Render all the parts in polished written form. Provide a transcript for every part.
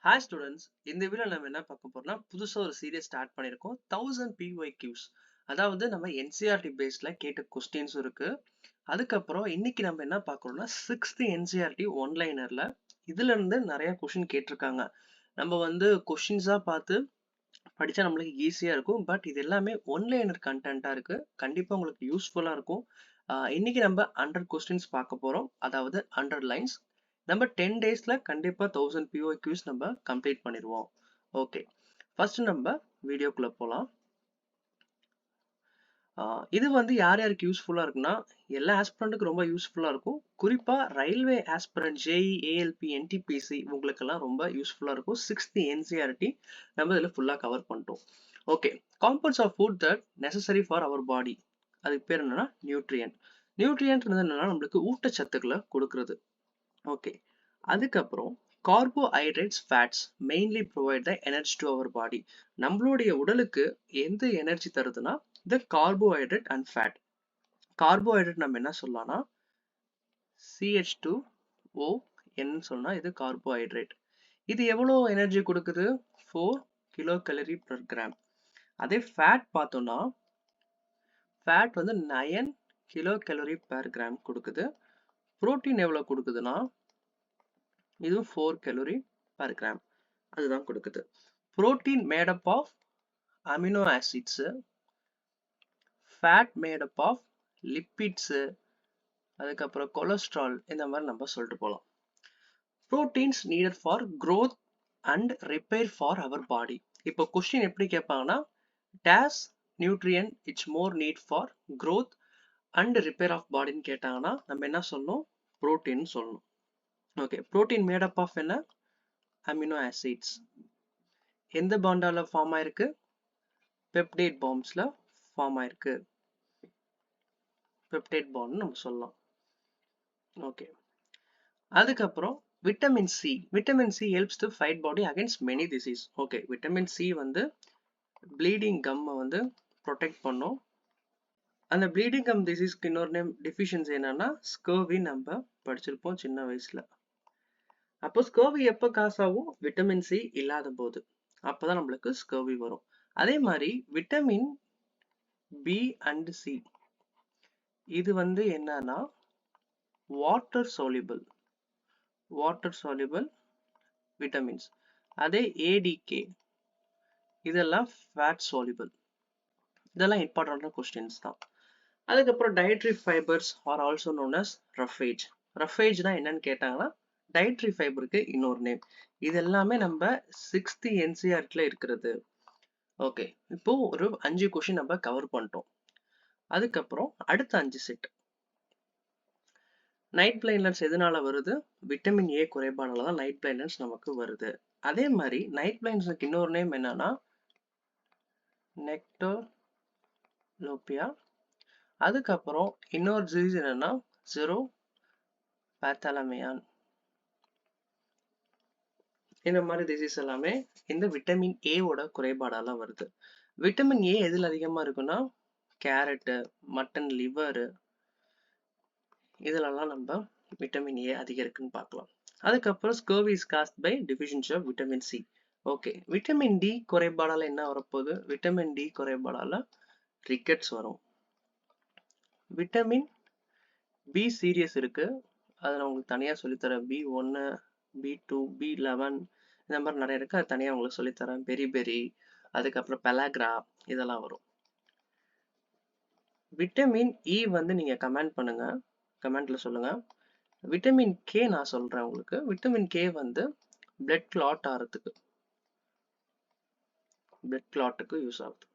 Hi students, இந்த video நம்ம என்ன பார்க்க போறோம்னா புதுசா ஒரு சீரியஸ் ஸ்டார்ட் பண்ணியிருக்கோம் 1000 PYQs. அதாவது நம்ம NCERT பேஸ்ல கேட்ட கொஸ்டின்ஸ் இருக்கு. அதுக்கப்புறம் இன்னைக்கு நம்ம என்ன பார்க்கறோம்னா 6th NCERT ஒன்லைனர்ல இதுல இருந்து நிறைய கொஸ்டின் கேட்டிருக்காங்க. நம்ம கொஸ்டின்ஸா பார்த்து படிச்சா நம்மளுக்கு ஈஸியா இருக்கும். பட் இது எல்லாமே ஒன்லைனர் கண்டென்ட்டா இருக்கு. கண்டிப்பா உங்களுக்கு யூஸ்ஃபுல்லா இருக்கும். இன்னைக்கு நம்ம 100 கொஸ்டின்ஸ் பார்க்க போறோம். அதாவது 100 லைன்ஸ். நம்ம 10 டேஸ்ல கண்டிப்பா 1000 POQs நம்ம கம்ப்ளீட் பண்ணிடுவோம். ஓகே, ஃபர்ஸ்ட் நம்ம வீடியோக்குள்ள போலாம். இது யார் யாருக்கு யூஸ்ஃபுல்லா இருக்குன்னா எல்லா ஆஸ்பிரண்ட்டுக்கு ரொம்ப யூஸ்ஃபுல்லா இருக்கும். குறிப்பா railway aspirant JEE ALP NTPC உங்களுக்கெல்லாம் ரொம்ப யூஸ்ஃபுல்லா இருக்கும். 6th NCERT நம்ம இதில் ஃபுல்லா கவர் பண்ணிட்டோம். Okay, compounds of food that necessary for our body. அதுக்கு பேர் என்னன்னா நியூட்ரியன்ட். நியூட்ரியன்ட் என்னன்னா நம்மளுக்கு ஊட்டச்சத்துக்களை கொடுக்கிறது. ஓகே, அதுக்கப்புறம் carbohydrates fats mainly provide the energy to our body. நம்மளுடைய உடலுக்கு எந்த எனர்ஜி தருதுன்னா இந்த கார்போஹைட்ரேட் அண்ட் ஃபேட். கார்போஹைட்ரேட் நம்ம என்ன சொல்லலாம்னா CH2ON சொன்னா இது கார்போஹைட்ரேட். இது எவ்வளோ எனர்ஜி கொடுக்குது? 4 கிலோ கலரி per கிராம். அதே ஃபேட் பார்த்தோம்னா fat 9 kilo calorie per gram கொடுக்குது. புரோட்டீன் எவ்வளோ கொடுக்குதுன்னா இது 4 கலோரி per கிராம் அதுதான் கொடுக்குது. Protein made up of amino acids, fat made up of lipids, அதுக்கப்புறம் கொலஸ்ட்ரால், இந்த மாதிரி நம்ம சொல்லிட்டு போகலாம். Proteins needed for growth and repair for our body. இப்போ கொஸ்டின் எப்படி கேட்பாங்கன்னா this nutrient its more need for growth and repair of பாடின்னு கேட்டாங்கன்னா நம்ம என்ன சொல்லணும்? புரோட்டீன் சொல்லணும். Okay, protein made up of என்ன? Amino acids. எந்த பாண்டால ஃபார்ம் ஆயிருக்கு? பெப்டைட் பாண்ட்ஸ்ல ஃபார்ம் ஆயிருக்கு. பெப்டைட் பாண்ட் நம்ம சொல்லலாம். ஓகே, அதுக்கப்புறம் vitamin C. Vitamin C helps to fight body against many disease. Okay, vitamin C bleeding gum protect பண்ணும். அந்த ப்ளீடிங் கம் டிசீஸ்க்கு இன்னொரு நேம் டெஃபிஷியன்சி என்னன்னா ஸ்கர்வி. நம்ம படிச்சிருப்போம் சின்ன வயசுல. அப்போ ஸ்கர்வி எப்போ காசு ஆகும்? விட்டமின் சி இல்லாத போது. அப்பதான் நம்மளுக்கு ஸ்கர்வி வரும். அதே மாதிரி விட்டமின் பி அண்ட் சி இது என்னன்னா வாட்டர் soluble விட்டமின்ஸ். அதே ஏடிகே இதெல்லாம் ஃபேட் soluble. இதெல்லாம் இம்பார்ட்டன்டான கொஸ்டின்ஸ் தான். அதுக்கப்புறம் dietary fibres are also known as roughage. ரஃபேஜ்னா என்னன்னு கேட்டாங்கன்னா டயட்ரி ஃபைபருக்கு இன்னொரு நேம். இது எல்லாமே நம்ம 6th NCERTல இருக்கிறது. ஓகே, இப்போ ஒரு 5 கொஸ்டின் நம்ம கவர் பண்ணிட்டோம். அதுக்கப்புறம் அடுத்த 5 செட். நைட் பிளைண்ட்னஸ் எதனால வருது? விட்டமின் ஏ குறைபாடால தான் நைட் பிளைண்ட்னஸ் நமக்கு வருது. அதே மாதிரி நைட் பிளைண்ட்னஸ்க்கு இன்னொரு நேம் என்னன்னா நெக்டோலோபியா. அதுக்கப்புறம் இன்னொரு டிசீஸ் என்னன்னா ஜெரோபாத்தாலமியான். இந்த மாதிரி டிசீஸ் எல்லாமே இந்த விட்டமின் ஏவோட குறைபாடால வருது. விட்டமின் ஏ எதில் அதிகமா இருக்குன்னா கேரட்டு, மட்டன் லிவரு, இதுலலாம் நம்ம விட்டமின் ஏ அதிகம் இருக்குன்னு பார்க்கலாம். அதுக்கப்புறம் scurvy is caused by deficiency of vitamin C. Okay, vitamin D குறைபாடால என்ன வரப்போகுது? விட்டமின் டி குறைபாடால ரிக்கெட்ஸ் வரும். விட்டமின் பி சீரியஸ் இருக்கு, அதை நான் உங்களுக்கு தனியாக சொல்லித்தரேன். B1, B2, B11 இந்த மாதிரி நிறைய இருக்கு, அது தனியாக உங்களுக்கு சொல்லித்தரேன். பெரி, அதுக்கப்புறம் பெலாக்ரா இதெல்லாம் வரும். விட்டமின் இ நீங்க கமெண்ட் பண்ணுங்க, கமெண்ட்ல சொல்லுங்க. விட்டமின் கே நான் சொல்றேன் உங்களுக்கு. விட்டமின் கே பிளட் கிளாட் ஆகிறதுக்கு, பிளட் கிளாட்டுக்கு யூஸ் ஆகுது.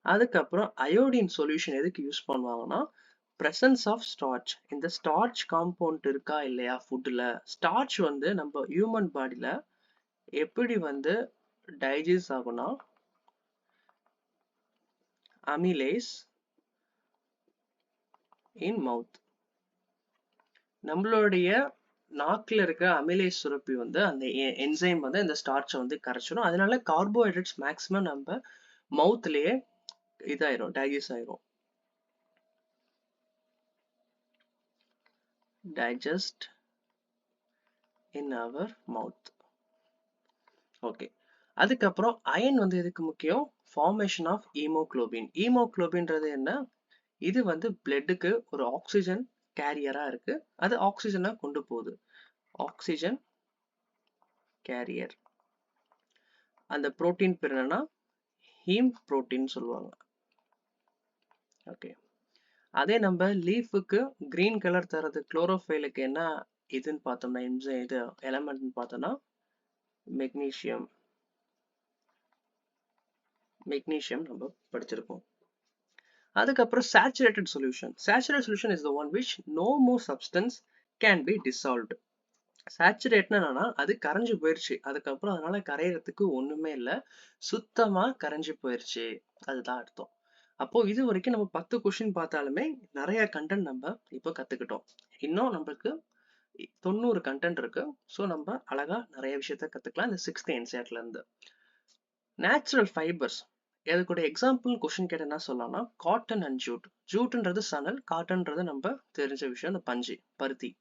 அதுக்கப்புறம் அயோடின் சொல்யூஷன் எதுக்கு யூஸ் பண்ணுவாங்கன்னா பிரசன்ஸ் ஆஃப் ஸ்டார்ச். இந்த ஸ்டார்ச் காம்பவுண்ட் இருக்கா இல்லையா ஃபுட்ல? ஸ்டார்ச் நம்ம ஹியூமன் பாடியில எப்படி டைஜஸ்ட் ஆகும்னா அமிலேஸ் இன் மவுத். நம்மளுடைய நாக்குல இருக்க அமிலேஸ் சுரப்பி அந்த என்சைம் இந்த ஸ்டார்ச்சை கரைச்சிடும். அதனால கார்போஹைட்ரேட்ஸ் மேக்ஸிமம் நம்ம மவுத்லயே இதாயிரும், டைஜஸ்ட் ஆயிரும். டைஜஸ்ட் இன் அவர் மவுத். ஓகே. அதுக்கப்புறம் அயன் வந்து எதுக்கு முக்கியம்? Formation of haemoglobin. ஹீமோகுளோபின்றது என்ன? இது வந்து பிளட்டுக்கு ஒரு ஆக்சிஜன் கேரியரா இருக்கு. அது ஆக்சிஜனை கொண்டு போகுது. Oxygen carrier. அந்த புரோட்டீன் பேர் என்னன்னா ஹீம் புரோட்டீன் சொல்லுவாங்க. ஓகே. அதே நம்ம லீஃபுக்கு கிரீன் கலர் தரது குளோரோஃபைலுக்கு என்ன இதுன்னு பார்த்தோம்னா இது எலமெண்ட்னு பார்த்தோம்னா மெக்னீசியம். மெக்னீசியம் நம்ம படிச்சிருக்கோம். அதுக்கப்புறம் saturated solution. Saturated solution is the one which no more substance can be dissolved. சேச்சுரேட்னா என்னன்னா அது கரைஞ்சு போயிருச்சு, அதுக்கப்புறம் அதனால கரையறதுக்கு ஒண்ணுமே இல்லை, சுத்தமா கரைஞ்சு போயிருச்சு, அதுதான் அர்த்தம். அப்போ இது வரைக்கும் நம்ம 10 கொஸ்டின் பார்த்தாலுமே நிறைய கண்டென்ட் நம்ம இப்போ கத்துக்கிட்டோம். இன்னும் நம்மளுக்கு 90 கண்டென்ட் இருக்கு. ஸோ நம்ம அழகா நிறைய விஷயத்த கத்துக்கலாம் இந்த 6th NCERT ல இருந்து. நேச்சுரல் ஃபைபர்ஸ், அதுக்கூட எக்ஸாம்பிள் கொஸ்டின் கேட்ட என்ன சொல்லலாம்னா காட்டன் அண்ட் ஜூட். ஜூட்ன்றது சணல், காட்டன்றது நம்ம தெரிஞ்ச விஷயம், அந்த பஞ்சு பருத்தி.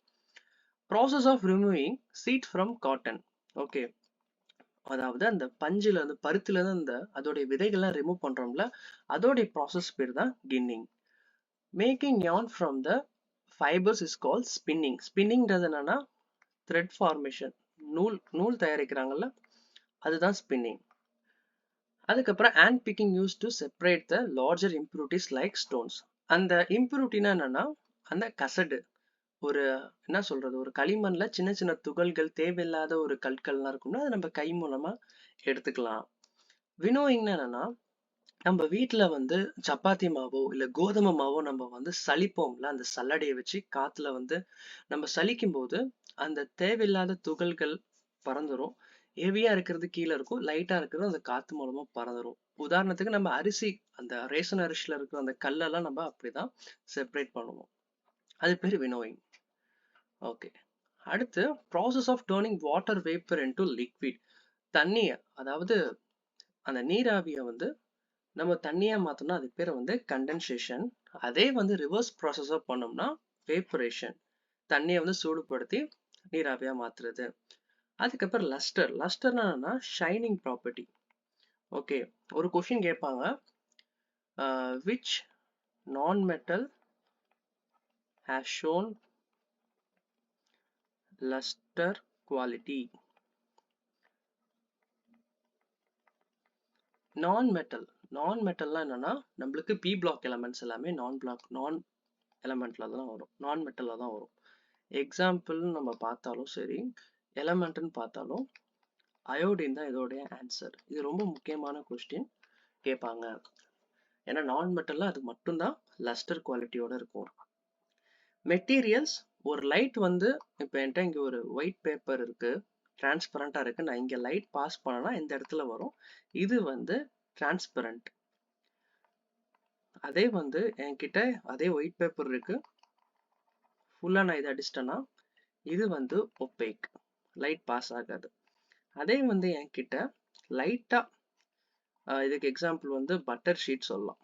Process of removing seed from cotton. Okay, அதாவது அந்த பஞ்சுல அந்த பருத்தில இருந்து அந்த அதோடைய விதைகள்லாம் ரிமூவ் பண்றோம்ல, அதோடைய ப்ராசஸ் பேர் தான் கின்னிங். Making yarn from the fibers is called spinning. ஸ்பின்னிங்ன்றது என்னன்னா த்ரெட் ஃபார்மேஷன், நூல் நூல் தயாரிக்கிறாங்கல்ல, அதுதான் ஸ்பின்னிங். அதுக்கப்புறம் hand picking use to separate the larger impurities like stones. அந்த இம்ப்யூரிட்டினா என்னன்னா அந்த கசடு, ஒரு என்ன சொல்றது, ஒரு களிமண்ல சின்ன சின்ன துகள்கள், தேவையில்லாத ஒரு கற்கள்லாம் இருக்கும்னா அதை நம்ம கை மூலமா எடுத்துக்கலாம். வினோயிங்னா என்னன்னா நம்ம வீட்டுல வந்து சப்பாத்தி மாவோ இல்ல கோதுமை மாவோ நம்ம வந்து சலிப்போம்ல, அந்த சல்லடையை வச்சு காத்துல வந்து நம்ம சலிக்கும் போது அந்த தேவையில்லாத துகள்கள் பறந்துரும். ஹெவியா இருக்கிறது கீழே இருக்கும், லைட்டா இருக்கிறது அந்த காத்து மூலமா பறந்துரும். உதாரணத்துக்கு நம்ம அரிசி, அந்த ரேஷன் அரிசியில இருக்கிற அந்த கல்லெல்லாம் நம்ம அப்படிதான் செப்பரேட் பண்ணுவோம். அது பேர் வினோயிங். ஓகே. அடுத்து process of turning water vapour into liquid. தண்ணிய, அதாவது அந்த நீராவியை வந்து நம்ம தண்ணியா மாத்தோம்னா அது பேர் வந்து கண்டென்சேஷன். அதே வந்து ரிவர்ஸ் ப்ராசஸா பண்ணோம்னா வேப்பரேஷன். தண்ணியை வந்து சூடுபடுத்தி நீராவியா மாத்துறது. அதுக்கப்புறம் லஸ்டர். லஸ்டர்னா என்னன்னா ஷைனிங் ப்ராப்பர்ட்டி. ஓகே, ஒரு கொஸ்டின் கேட்பாங்க, which non-metal has shown luster quality. non-metal, non-metalனா என்னன்னா நம்மளுக்கு p block elements எல்லாமே நான் எலமெண்ட்ல தான் வரும், நான் மெட்டல்ல தான் வரும். எக்ஸாம்பிள் நம்ம பார்த்தாலும் சரி, எலமெண்ட்னு பார்த்தாலும் அயோடின் தான் இதோடைய ஆன்சர். இது ரொம்ப முக்கியமான கொஸ்டின் கேட்பாங்க, ஏன்னா நான் மெட்டல்ல அது மட்டும்தான் லஸ்டர் குவாலிட்டியோட இருக்கும். மெட்டீரியல்ஸ், ஒரு லைட் வந்து இப்போ என்கிட்ட இங்க ஒரு ஒயிட் பேப்பர் இருக்கு, டிரான்ஸ்பரண்டா இருக்கு, நான் இங்க லைட் பாஸ் பண்ணனா இந்த இடத்துல வரும், இது வந்து டிரான்ஸ்பரண்ட். அதே வந்து என்கிட்ட அதே ஒயிட் பேப்பர் இருக்கு, ஃபுல்லா நான் இதை அடிச்சிட்டேன்னா இது வந்து ஒப்பேக், லைட் பாஸ் ஆகாது. அதே வந்து என்கிட்ட லைட்டா, இதுக்கு எக்ஸாம்பிள் வந்து பட்டர் ஷீட் சொல்லலாம்.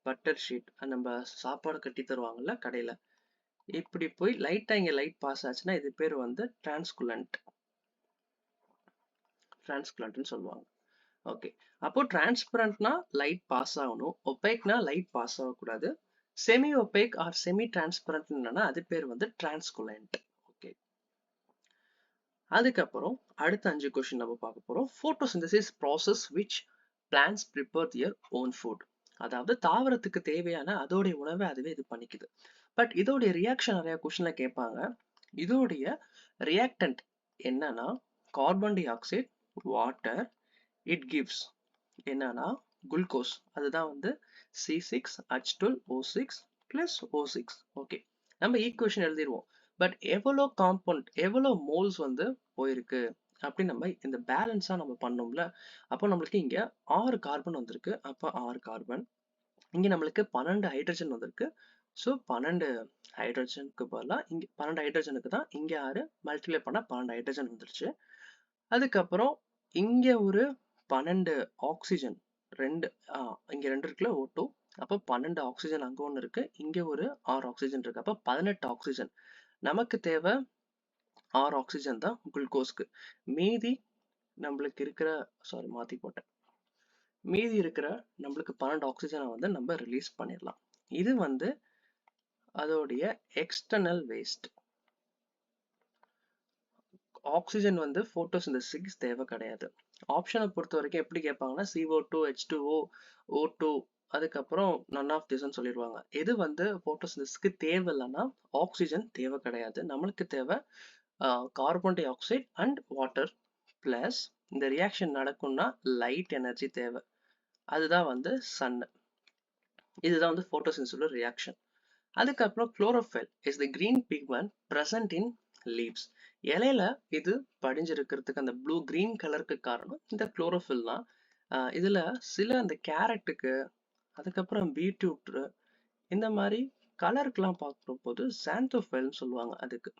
பட்டர் ஷீட் நம்ம சாப்பாடு கட்டி தருவாங்கல்ல கடையில, இப்படி போய் லைட்டா இங்க லைட் பாஸ் ஆச்சுன்னா இது பேர் வந்து டிரான்ஸ்குலண்ட், டிரான்ஸ்குலண்ட்னு சொல்லுவாங்க. ஓகே, அப்போ டிரான்ஸ்பரண்ட்னா லைட் பாஸ் ஆகணும், ஒபேக்னா லைட் பாஸ் ஆகக்கூடாது. Semi opaque or semi transparent என்னன்னா அது பேர் வந்து டிரான்ஸ்குலண்ட். ஓகே, அதுக்கப்புறம் அடுத்த 5 கொஸ்டின் நம்ம பார்க்க போறோம். Photosynthesis process which plants prepare their own food. அதாவது தாவரத்துக்கு தேவையான அதோடைய உணவை அதுவே இது பண்ணிக்குது. பட் இதோடைய ரியாக்ஷன் நிறைய கொஸ்டின்ல கேட்பாங்க. இதோடைய ரியாக்டன்ட் என்னன்னா carbon di oxide, water, it gives என்னன்னா குளுக்கோஸ், அதுதான் வந்து C6H12O6 plus O6. ஓகே, நம்ம ஈக்குவேஷன் எழுதிடுவோம். பட் எவ்வளோ காம்பவுண்ட், எவ்வளோ மோல்ஸ் வந்து போயிருக்கு அப்படி நம்ம இந்த பேலன்ஸா நம்ம பண்ணோம்ல, அப்போ நம்மளுக்கு இங்க 6 கார்பன் வந்திருக்கு, அப்போ 6 கார்பன். இங்க நம்மளுக்கு 12 ஹைட்ரஜன் வந்திருக்கு, ஸோ 12 ஹைட்ரஜனுக்கு பதிலாக இங்க 12 ஹைட்ரஜனுக்கு தான் இங்க 6 மல்டிப்ளை பண்ணா 12 ஹைட்ரஜன் வந்துருச்சு. அதுக்கப்புறம் இங்க ஒரு 12 ஆக்சிஜன், ரெண்டு இங்க 2 இருக்குல்ல O2, அப்போ 12 ஆக்சிஜன் அங்க ஒன்று இருக்கு, இங்க ஒரு 6 ஆக்சிஜன் இருக்கு, அப்போ 18 ஆக்சிஜன். நமக்கு தேவை 6 ஆக்சிஜன் தான் குளுக்கோஸ்க்கு, மீதி நம்மளுக்கு இருக்கிற மாத்தி போட்டேன். மீதி இருக்கிற நம்மளுக்கு 12 ஆக்சிஜனை வந்து நம்ம ரிலீஸ் பண்ணிடலாம். இது வந்து அதோடைய எக்ஸ்டர்னல் வேஸ்ட். ஆக்சிஜன் வந்து போட்டோசிந்தசிஸ் தேவை கிடையாது. ஆப்ஷனை பொறுத்த வரைக்கும் எப்படி கேட்பாங்கன்னா CO2, H2O, O2, அதுக்கப்புறம் நன் ஆஃப் திஸ்ன்னு சொல்லிடுவாங்க. எது வந்து போட்டோசிந்தசிஸ்க்கு தேவை இல்லைன்னா ஆக்சிஜன் தேவை கிடையாது. நம்மளுக்கு தேவை carbon di oxide and water plus இந்த ரியாக்ஷன் நடக்கும்னா லைட் எனர்ஜி தேவை. அதுதான் வந்து சன். இதுதான் வந்து போட்டோசிந்தசிஸோட ரியாக்ஷன். அதுக்கப்புறம் chlorophyll is the green pigment present in leaves. இலையில இது படிஞ்சிருக்கிறதுக்கு அந்த ப்ளூ கிரீன் கலருக்கு காரணம் இந்த குளோரோஃபில் தான். இதுல சில அந்த கேரட்டுக்கு, அதுக்கப்புறம் பீட்ரூட், இந்த மாதிரி கலருக்குலாம் பார்க்குற போது சாந்தோஃபைல்னு சொல்லுவாங்க. அதுக்கு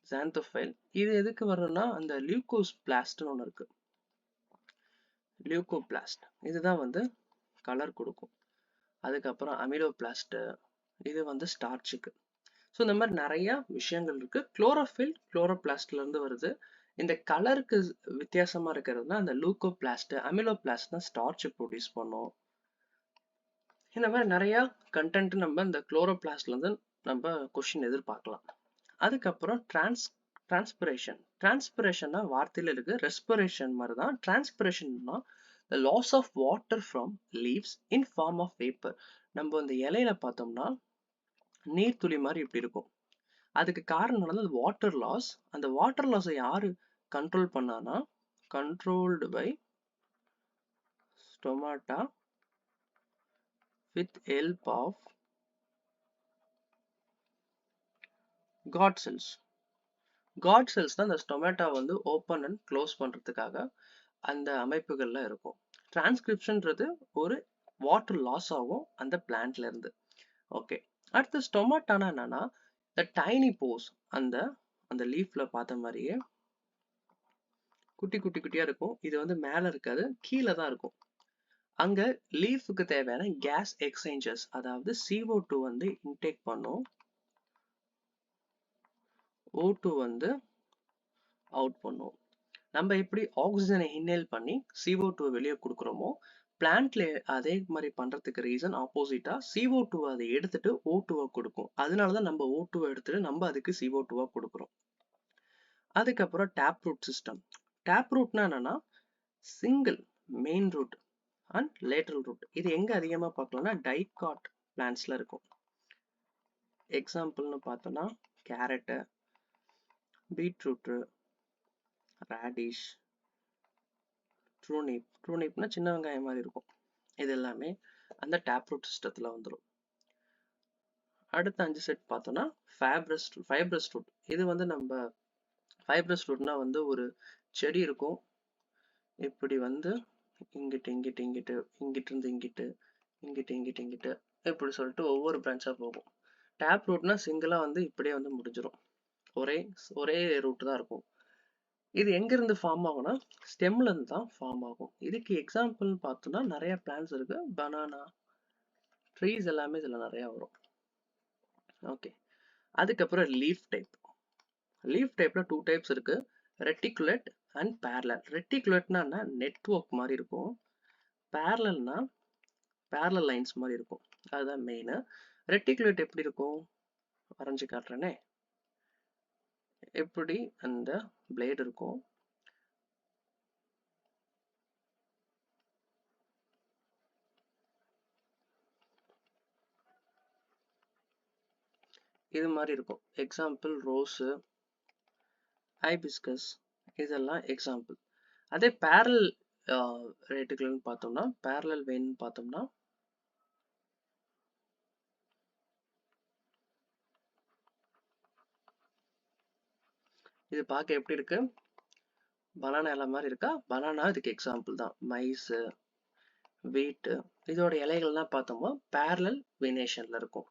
சாந்தோஃபைல். இது எதுக்கு வரும்னா அந்த லியூகோஸ் பிளாஸ்ட்னு ஒன்று இருக்கு. லியூகோபிளாஸ்ட் இதுதான் வந்து கலர் கொடுக்கும். அதுக்கப்புறம் அமிலோபிளாஸ்ட், இது வந்து ஸ்டார்ச்சுக்கு. ஸோ இந்த மாதிரி நிறைய விஷயங்கள் இருக்கு. குளோரோஃபில் குளோரோபிளாஸ்ட்ல இருந்து வருது. இந்த கலருக்கு வித்தியாசமா இருக்கிறதுனா அந்த லூகோபிளாஸ்ட், அமிலோபிளாஸ்ட் தான் ஸ்டார்ச் ப்ரொடியூஸ் பண்ணும். இந்த மாதிரி நிறைய கண்டென்ட் நம்ம இந்த குளோரோபிளாஸ்ட்ல இருந்து நம்ம கொஸ்டின் எதிர்பார்க்கலாம். அதுக்கப்புறம் டிரான்ஸ்பிரேஷன். டிரான்ஸ்பிரேஷன்னா வார்த்தையில இருக்கு, ரெஸ்பிரேஷன் மாதிரி தான். டிரான்ஸ்பிரேஷன்னா the loss of water from leaves in form of vapor. நம்ம இந்த இலையில பார்த்தோம்னா நீர் துளி மாதிரி இப்படி இருக்கும். அதுக்கு காரணம் வந்து வாட்டர் லாஸ். அந்த வாட்டர் லாஸை யாரு கண்ட்ரோல் பண்ணானா controlled by stomata with help of guard cells. Guard cells தான் அந்த ஸ்டொமேட்டா வந்து ஓப்பன் அண்ட் க்ளோஸ் பண்றதுக்காக அந்த அமைப்புகள்ல இருக்கும். டிரான்ஸ்கிரிப்ஷன்ன்றது ஒரு வாட்டர் லாஸ் ஆகும் அந்த பிளான்ட்ல இருந்து. ஓகே, அடுத்து ஸ்டொமாட்டானா என்னன்னா the tiny pores. அந்த அந்த லீஃப்ல பார்த்த மாதிரியே குட்டி குட்டி குட்டியா இருக்கும். இது வந்து மேல இருக்காது, கீழே தான் இருக்கும். அங்க லீஃபுக்கு தேவையான கேஸ் எக்ஸ்சேஞ்சர்ஸ், அதாவது CO2 வந்து இன்டேக் பண்ணும், O2 வந்து அவுட் பண்ணும். நம்ம எப்படி ஆக்சிஜனை இன்ஹேல் பண்ணி CO2 வெளியே கொடுக்குறோமோ பிளான்ட்ல அதே மாதிரி பண்றதுக்கு ரீசன் ஆப்போசிட்டா CO2 அதை எடுத்துட்டு O2 கொடுக்கும். அதனாலதான் நம்ம O2 எடுத்துட்டு நம்ம அதுக்கு CO2 கொடுக்குறோம். அதுக்கப்புறம் டேப் ரூட் சிஸ்டம். டேப் ரூட்னா என்னன்னா single main root and lateral root. இது எங்க அதிகமா பார்க்கலாம்னா டைகாட் பிளான்ட்ஸ்ல இருக்கும். எக்ஸாம்பிள்னு பார்த்தோம்னா கேரட்டு, பீட்ரூட், ராடிஷ், ட்ரூனிப். ட்ரூனிப்னா சின்ன வெங்காயம் மாதிரி இருக்கும். இது எல்லாமே அந்த டேப் ரூட் சிஸ்டத்துல வந்துடும். அடுத்த 5 செட் பார்த்தோம்னா ஃபைப்ரஸ் ரூட். இது வந்து நம்ம ஃபைப்ரஸ் ரூட்னா வந்து ஒரு செடி இருக்கும், இப்படி வந்து இங்கிட்டு இங்கிட்டு இங்கிட்டு இங்கிட்டு இருந்து இங்கிட்டு இங்கிட்டு இங்கிட்டு இங்கிட்டு இப்படி சொல்லிட்டு ஒவ்வொரு பிரான்ச்சா போகும். டேப் ரூட்னா சிங்கிளா வந்து இப்படியே வந்து முடிஞ்சிடும். ஒரே ரூட் தான் இருக்கும். இது எங்க இருந்து ஃபார்ம் ஆகும்னா ஸ்டெம்ல இருந்து தான் ஃபார்ம் ஆகும். இதுக்கு எக்ஸாம்பிள் பார்த்தோம்னா நிறைய பிளான்ஸ் இருக்கு. பனானா ட்ரீஸ் எல்லாமே இதுல நிறைய வரும். ஓகே, அதுக்கப்புறம் லீஃப் டைப். லீஃப் டைப்ல 2 டைப்ஸ் இருக்கு, ரெட்டிகுலேட் அண்ட் பேரலல். ரெட்டிகுலேட்னா நெட்வொர்க் மாதிரி இருக்கும், பேரலல்னா பேரலல் லைன்ஸ் மாதிரி இருக்கும். அதுதான் மெயின். ரெட்டிகுலேட் எப்படி இருக்கும் வரைஞ்சு காட்டுறேனே. எப்படி அந்த பிளேட் இருக்கும், இது மாதிரி இருக்கும். எக்ஸாம்பிள் ரோஸு, ஹைபிஸ்கஸ், இதெல்லாம் எக்ஸாம்பிள். அதே பேரல் ரெட்டிகுலர்னு பார்த்தோம்னா, பேரலல் வெயின் பார்த்தோம்னா இது பார்க்க எப்படி இருக்கு, பனானா இலை மாதிரி இருக்கா? பனானா இதுக்கு எக்ஸாம்பிள் தான். மைஸ், வீட், இதோட இலைகள்லாம் பார்த்தோம்னா பேரலல் வெயினேஷன்ல இருக்கும்.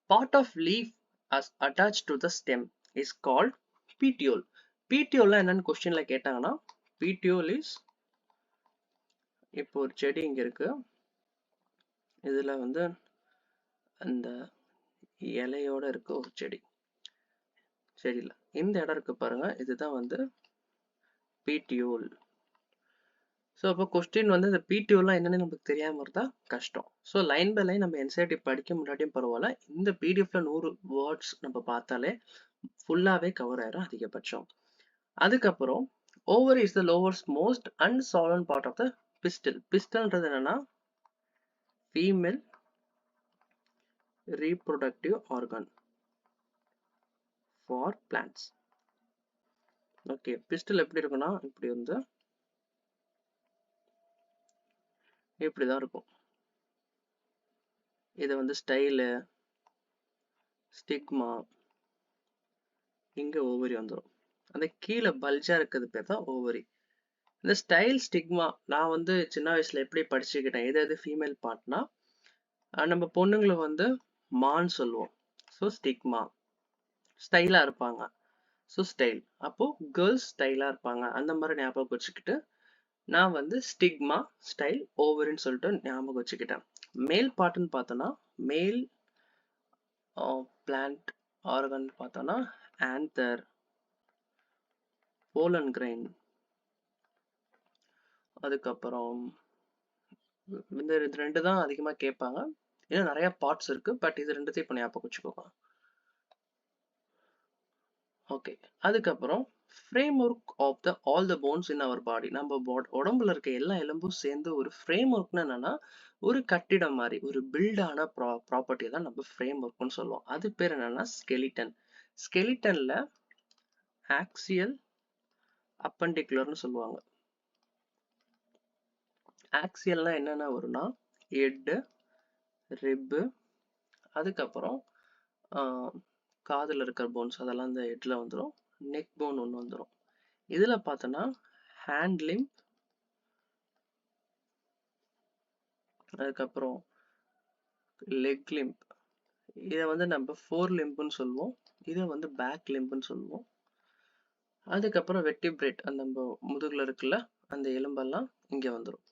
Part of leaf as attached to the stem is called petiole. petiole என்னன்னு கொஸ்டின்ல கேட்டாங்கன்னா petiole is, இப்போ ஒரு செடி இங்க இருக்கு, இதுல வந்து அந்த இலையோட இருக்க ஒரு செடியில இந்த இடம் இருக்கு பாருங்க, இதுதான் வந்து petiole. ஸோ அப்போ கொஸ்டின் வந்து இந்த பிடிஓலாம் என்னன்னு நமக்கு தெரியாமல் இருந்தால் கஷ்டம். ஸோ லைன் பை லைன் நம்ம என்சிஆர்டி படிக்க முன்னாடியும் பரவாயில்ல, இந்த பிடிஎஃப்ல 100 வேர்ட்ஸ் நம்ம பார்த்தாலே ஃபுல்லாகவே கவர் ஆயிரும் அதிகபட்சம். அதுக்கப்புறம் ovary is the lowermost and swollen part of the pistil. பிஸ்டல்ன்றது என்னன்னா female reproductive organ for plants. Okay, pistil எப்படி இருக்குன்னா இப்படி வந்து இப்படிதான் இருக்கும். இது வந்து ஸ்டைலு, ஸ்டிக்மா, இங்க ஓவரி வந்துடும். அந்த கீழே பல்ஜா இருக்கிறது பேர் தான் ஓவரி. இந்த ஸ்டைல் ஸ்டிக்மா நான் வந்து சின்ன வயசுல எப்படி படிச்சுக்கிட்டேன், எது ஃபீமேல் பார்ட்னா நம்ம பொண்ணுங்களை வந்து மான்னு சொல்லுவோம். ஸோ ஸ்டிக்மா, ஸ்டைலா இருப்பாங்க. ஸோ ஸ்டைல், அப்போ கேர்ள்ஸ் ஸ்டைலா இருப்பாங்க அந்த மாதிரி ஞாபகம் வச்சுக்கிட்டு நான் வந்து ஸ்டிக்மா, ஸ்டைல், ஓவரின்னு சொல்லிட்டு ஞாபகம் வச்சுக்கிட்டேன். மேல் பார்ட்டுன்னு பார்த்தோன்னா மேல் பிளான்ட் ஆர்கன் பார்த்தோன்னா ஆந்தர், போலன் கிரெயின். அதுக்கப்புறம் இந்த ரெண்டு தான் அதிகமாக கேட்பாங்க. இன்னும் நிறைய பார்ட்ஸ் இருக்கு, பட் இது ரெண்டுத்தையும் இப்போ ஞாபகம் வச்சுக்கோங்க. ஓகே, அதுக்கப்புறம் framework of the all the bones in our body. நம்ம உடம்புல இருக்க எல்லா எலும்பும் சேர்ந்து ஒரு ஃப்ரேம் ஒர்க்னா என்னன்னா ஒரு கட்டிடம் மாதிரி, ஒரு பில்டான ப்ராப்பர்ட்டி தான் நம்ம ஃப்ரேம் ஒர்க்னு சொல்லுவோம். அது பேர் என்னன்னா ஸ்கெலிட்டன். ஸ்கெலிட்டன்ல ஆக்சியல், அப்பண்டிகுலர்னு சொல்லுவாங்க. ஆக்சியல்னா என்னென்ன வரும்னா ஹெட்டு, ரிப்பு, அதுக்கப்புறம் காதில் இருக்கிற போன்ஸ் அதெல்லாம் இந்த ஹெட்ல வந்துடும். நெக் போன் ஒன்று வந்துடும். இதில் பார்த்தோன்னா ஹேண்ட் லிம்ப், அதுக்கப்புறம் லெக் லிம்ப். இதை வந்து நம்ம ஃபோர் லிம்புன்னு சொல்லுவோம், இதை வந்து பேக் லிம்புன்னு சொல்லுவோம். அதுக்கப்புறம் வெர்டிப்ரேட், அந்த நம்ம முதுகுல இருக்குல்ல அந்த எலும்பெல்லாம் இங்கே வந்துடும்.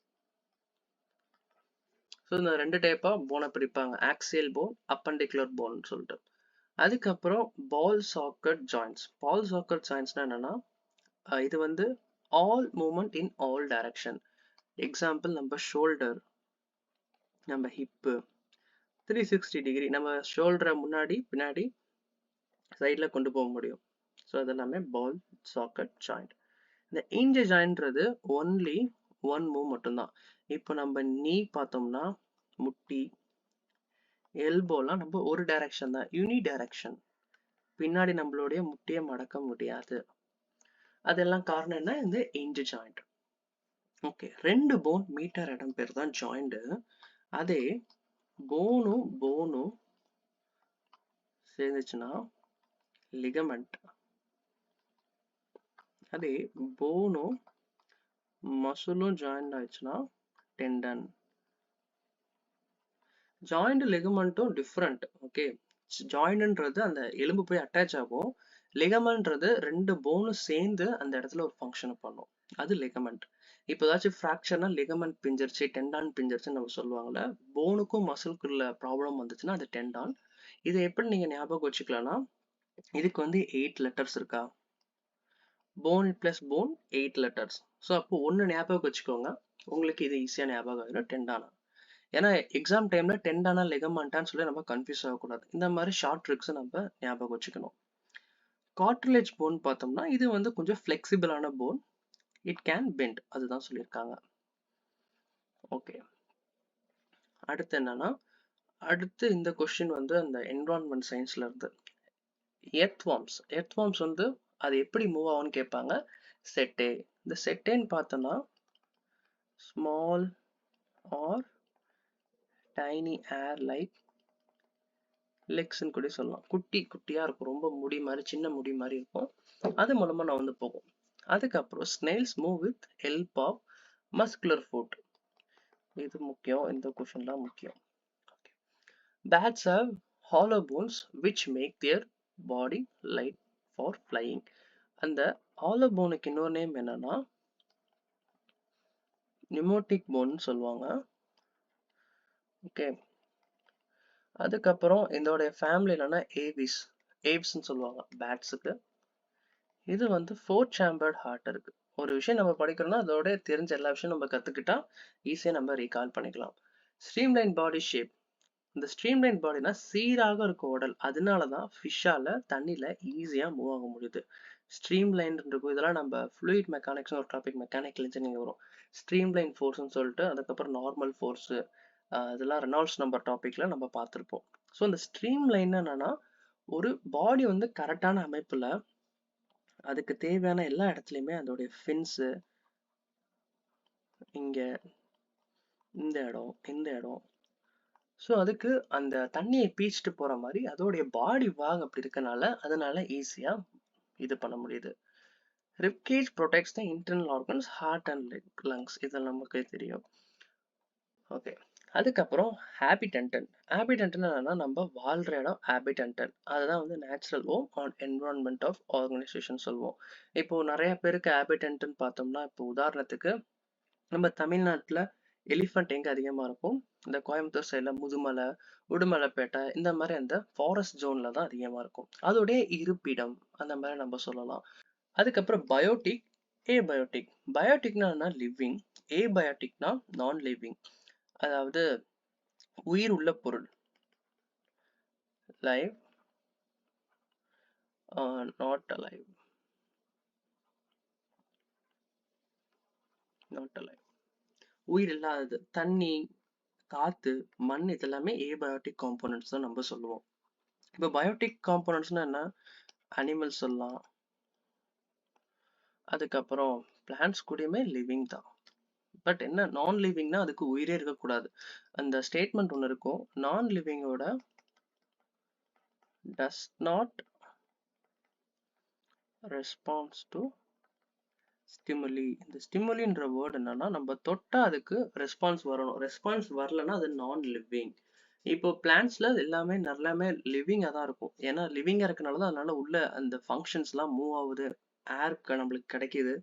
ஸோ இந்த ரெண்டு டைப்பாக போனை பிடிப்பாங்க, ஆக்சியல் போன், அப்பண்டிகுலர் போன் சொல்லிட்டு. அதுக்கப்புறம் பால் சாக்கெட் ஜாயின்ட்ஸ். பால் சாக்கெட் ஜாயின்ட்ஸ்னா என்னன்னா இது வந்து all movement in all direction. Example நம்ம ஷோல்டர், நம்ம ஹிப்பு 360 டிகிரி, நம்ம ஷோல்டரை முன்னாடி பின்னாடி சைடில் கொண்டு போக முடியும். ஸோ அதெல்லாமே பால் சாக்கெட் ஜாயிண்ட். இந்த இன்ஜ் ஜாயின்ட்றது ஒன்லி ஒன் மூவ் மட்டும்தான். இப்போ நம்ம நீ பார்த்தோம்னா முட்டி, எல்போலாம் நம்ம ஒரு டைரக்ஷன் தான், யூனி டைரக்ஷன். பின்னாடி நம்மளுடைய முட்டியை மடக்க முடியாது. அதெல்லாம் காரணம் என்ன, இந்த இன்ஜ் ஜாயிண்ட். ஓகே, ரெண்டு போன் மீட்டர் இடம் பேர் தான் ஜாயிண்ட். அதே போனும் சேர்ந்துச்சுன்னா லிகமெண்ட். அதே போனும் மசிலும் ஜாயின் ஆயிடுச்சுன்னா டெண்டன். ஜாயிண்ட் லிகமெண்ட்டும் டிஃப்ரெண்ட். ஓகே, ஜாயிண்ட்ன்றது அந்த எலும்பு போய் அட்டாச் ஆகும், லிகமெண்ட்ன்றது ரெண்டு போனும் சேர்ந்து அந்த இடத்துல ஒரு ஃபங்க்ஷன் பண்ணும், அது லிகமெண்ட். இப்போ ஏதாச்சும் ஃப்ராக்சர்னா லிகமெண்ட் பிஞ்சிருச்சு, டெண்டான் பிஞ்சிருச்சுன்னு நம்ம சொல்லுவாங்கல்ல. போனுக்கும் மசிலுக்குள்ள ப்ராப்ளம் வந்துச்சுன்னா அது டெண்டான். இதை எப்படி நீங்க ஞாபகம் வச்சுக்கலாம்னா இதுக்கு வந்து 8 லெட்டர்ஸ் இருக்கா, phone plus phone 8 letters. So அப்போ ஒன்று ஞாபகம் வச்சுக்கோங்க, உங்களுக்கு இது ஈஸியாக ஞாபகம் ஆகிடும், டெண்டானா. ஏன்னா எக்ஸாம் டைம்ல டெண்டானா லிகமெண்டான்னு சொல்லி நம்ம கன்ஃபியூஸ் ஆகக்கூடாது. இந்த மாதிரி ஷார்ட் ட்ரிக்ஸ் நம்ம ஞாபகம் வச்சுக்கணும். கார்ட்ரிலேஜ் போன் பார்த்தோம்னா இது வந்து கொஞ்சம் ஃபிளெக்சிபிளான போன், இட் கேன் பெண்ட், அதுதான் சொல்லியிருக்காங்க. ஓகே, அடுத்து என்னன்னா அடுத்து இந்த கொஸ்டின் வந்து அந்த என்விரான்மெண்ட் சயின்ஸ்ல இருந்து எர்த்வார்ம்ஸ். எர்த்வார்ம்ஸ் வந்து அது எப்படி மூவ் ஆகும்னு கேட்பாங்க. செட்டே. இந்த செட்டேன்னு பார்த்தோம்னா ஸ்மால் ஆர் டைனி ஏர் லைக் லெக்ஸ்ன்னு கூட சொல்லலாம். குட்டி குட்டியா இருக்கும், ரொம்ப முடி மாதிரி, சின்ன முடி மாதிரி இருக்கும், அது மூலமா நான் வந்து போகும். அதுக்கப்புறம் snails move with help of muscular foot. இது முக்கியம், இந்த கொஸ்டின்லாம் முக்கியம். Bats have hollow bones which make their body light for flying. அந்த hollow boneக்கு இன்னொரு நேம் என்னன்னா நிமோட்டிக் போன் சொல்லுவாங்க. ஓகே, அதுக்கப்புறம் இதோடைய ஃபேமிலி என்னன்னா ஏவிஸ்ன்னு சொல்லுவாங்க பேட்ஸுக்கு. இது வந்து 4 chambered ஹார்ட் இருக்கு. ஒரு விஷயம் நம்ம படிக்கிறோம்னா அதோட தெரிஞ்ச எல்லா விஷயம் நம்ம கத்துக்கிட்டா ஈஸியா நம்ம ரீகால் பண்ணிக்கலாம். ஸ்ட்ரீம்லைன் பாடி ஷேப். இந்த ஸ்ட்ரீம்லைன் பாடினா சீராக இருக்கும் உடல். அதனாலதான் ஃபிஷ்ஷால தண்ணியில ஈஸியா மூவ் ஆக முடியுது. ஸ்ட்ரீம்லைன் இருக்கும். இதெல்லாம் நம்ம ஃப்ளூயிட் மெக்கானிக்ஸ் ஒரு டாபிக் மெக்கானிக்கல் இன்ஜினியரிங் வரும். ஸ்ட்ரீம்லைன் ஃபோர்ஸ்னு சொல்லிட்டு அதுக்கப்புறம் நார்மல் ஃபோர்ஸ் இதெல்லாம் ரெனால்ட்ஸ் நம்பர் டாபிக்ல நம்ம பார்த்திருப்போம். ஸோ இந்த ஸ்ட்ரீம்லைன் என்னன்னா ஒரு பாடி வந்து கரெக்டான அமைப்புல அதுக்கு தேவையான எல்லா இடத்துலயுமே அதோடைய ஃபின்ஸ் இங்க இந்த இடம் ஸோ அதுக்கு அந்த தண்ணியை பீச்சிட்டு போற மாதிரி அதோடைய பாடி வாக் அப்படி இருக்கனால அதனால ஈஸியா இது பண்ண முடியுது. Ribcage protects the internal organs heart and lungs இதெல்லாம் நமக்கு தெரியும். ஓகே, அதுக்கப்புறம் ஹாபிடன்டன். ஹாபிடன்டன் என்னன்னா நம்ம வாழ்ற இடம் ஹாபிடன்டன். அதுதான் வந்து natural home and environment of organisation சொல்லுவோம். இப்போ நிறைய பேருக்கு ஹாபிடன்டன் பார்த்தோம்னா இப்போ உதாரணத்துக்கு நம்ம தமிழ்நாட்டுல எலிஃபண்ட் எங்க அதிகமா இருக்கும்? இந்த கோயம்புத்தூர் சைடுல முதுமலை, உடுமலைப்பேட்டை இந்த மாதிரி அந்த ஃபாரஸ்ட் ஜோன்ல தான் அதிகமா இருக்கும். அதோடைய இருப்பிடம் அந்த மாதிரி நம்ம சொல்லலாம். அதுக்கப்புறம் பயோட்டிக், ஏபயோட்டிக். பயோட்டிக்னா என்ன? லிவிங். ஏபயோட்டிக்னா நான் லிவிங். அதாவது உயிர் உள்ள பொருள். Live, not alive. Not alive. உயிர் இல்லாதது. தண்ணி, காத்து, மண் இதெல்லாமே ஏபயோட்டிக் காம்போனன்ட்ஸ் தான் நம்ம சொல்லுவோம். இப்போ பயோட்டிக் காம்போனன்ட்ஸ்னா என்ன? அனிமல்ஸ் சொல்லலாம். அதுக்கப்புறம் பிளான்ட்ஸ் கூடயுமே லிவிங் தான். பட் என்ன நான் லிவிங்னா அதுக்கு உயிரே இருக்கக்கூடாது. அந்த ஸ்டேட்மெண்ட் ஒன்று இருக்கும். நான் லிவிங்கோட does not response to stimuli. இந்த ஸ்டிமுலின்ற வேர்டு என்னன்னா நம்ம தொட்டா அதுக்கு ரெஸ்பான்ஸ் வரணும். ரெஸ்பான்ஸ் வரலன்னா அது நான் லிவிங். இப்போ பிளான்ட்ஸ்ல எல்லாமே லிவிங்கா தான் இருக்கும். ஏன்னா லிவிங்கா இருக்கனால தான் அதனால உள்ள அந்த ஃபங்க்ஷன்ஸ் எல்லாம் மூவ் ஆகுது. ஏருக்கு நம்மளுக்கு கிடைக்குது.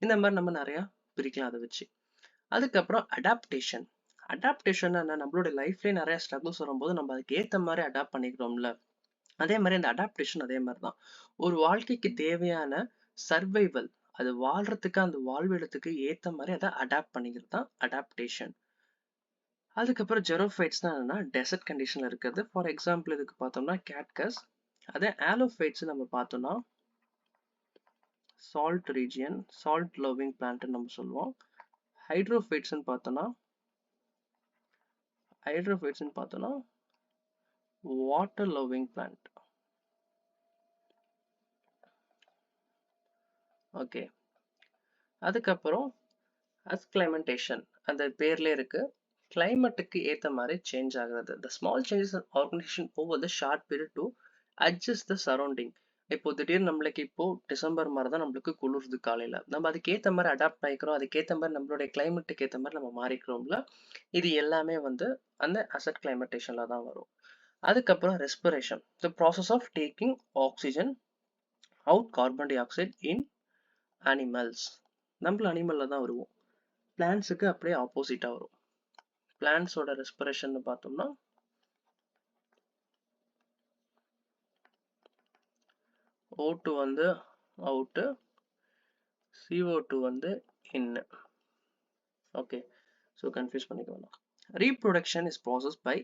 இந்த மாதிரி நம்ம நிறைய பிரிக்கலாம் அதை வச்சு. அதுக்கப்புறம் அடாப்டேஷன். அடாப்டேஷன் என்ன? நம்மளோட லைஃப்லயே நிறைய ஸ்ட்ரகிள்ஸ் வரும்போது நம்ம அதுக்கு ஏத்த மாதிரி அடாப்ட் பண்ணிக்கிறோம்ல. அதே மாதிரி அந்த அடாப்டேஷன் அதே மாதிரி தான். ஒரு வாழ்க்கைக்கு தேவையான சர்வைவல் அது வாழ்றதுக்கு அந்த வாழ்விடத்துக்கு ஏத்த மாதிரி அதை அடாப்ட் பண்ணிக்கிறது தான் அடாப்டேஷன். அதுக்கப்புறம் ஜெரோஃபைட்ஸ் தான் என்னன்னா டெசர்ட் கண்டிஷன்ல இருக்கிறது. ஃபார் எக்ஸாம்பிள் இதுக்கு பார்த்தோம்னா கேட்கஸ். அதே ஆலோஃபைட்ஸ் நம்ம பார்த்தோம்னா salt region, salt loving plant நம்ம சொல்லுவோம். ஹைட்ரோஃபைட்ஸ்ன்னு பார்த்தோம்னா வாட்டர் லவ்விங் பிளான்ட். ஓகே, அதுக்கப்புறம் அஸ்கிளைமெண்டேஷன் அந்த பேர்ல இருக்கு. கிளைமேட்டுக்கு ஏத்த மாதிரி சேஞ்ச் ஆகுறது. The small changes in organization over the short period to adjust the surrounding. இப்போ திடீர்னு நம்மளுக்கு இப்போ டிசம்பர் மாதிரி தான் நம்மளுக்கு குளிருது காலையில. நம்ம அதுக்கு ஏத்த மாதிரி அடாப்ட் ஆகிக்கிறோம். அதுக்கு ஏத்த மாதிரி நம்மளுடைய கிளைமேட்டுக்கு ஏத்த மாதிரி நம்ம மாறிக்கிறோம்ல. இது எல்லாமே வந்து அந்த அசட் கிளைமேட்டேஷன்ல தான் வரும். அதுக்கப்புறம் respiration. The process of taking oxygen out carbon dioxide in animals. நம்மள அனிமல்ல தான் வருவோம். பிளான்ட்ஸுக்கு அப்படியே ஆப்போசிட்டா வரும். பிளான்ட்ஸோட ரெஸ்பிரேஷன் பார்த்தோம்னா O2 வந்து அவுட்டு, CO2 வந்து இன்னு. ஓகே, ஸோ கன்ஃபியூஸ் பண்ணிக்க வேணாம். Reproduction is process by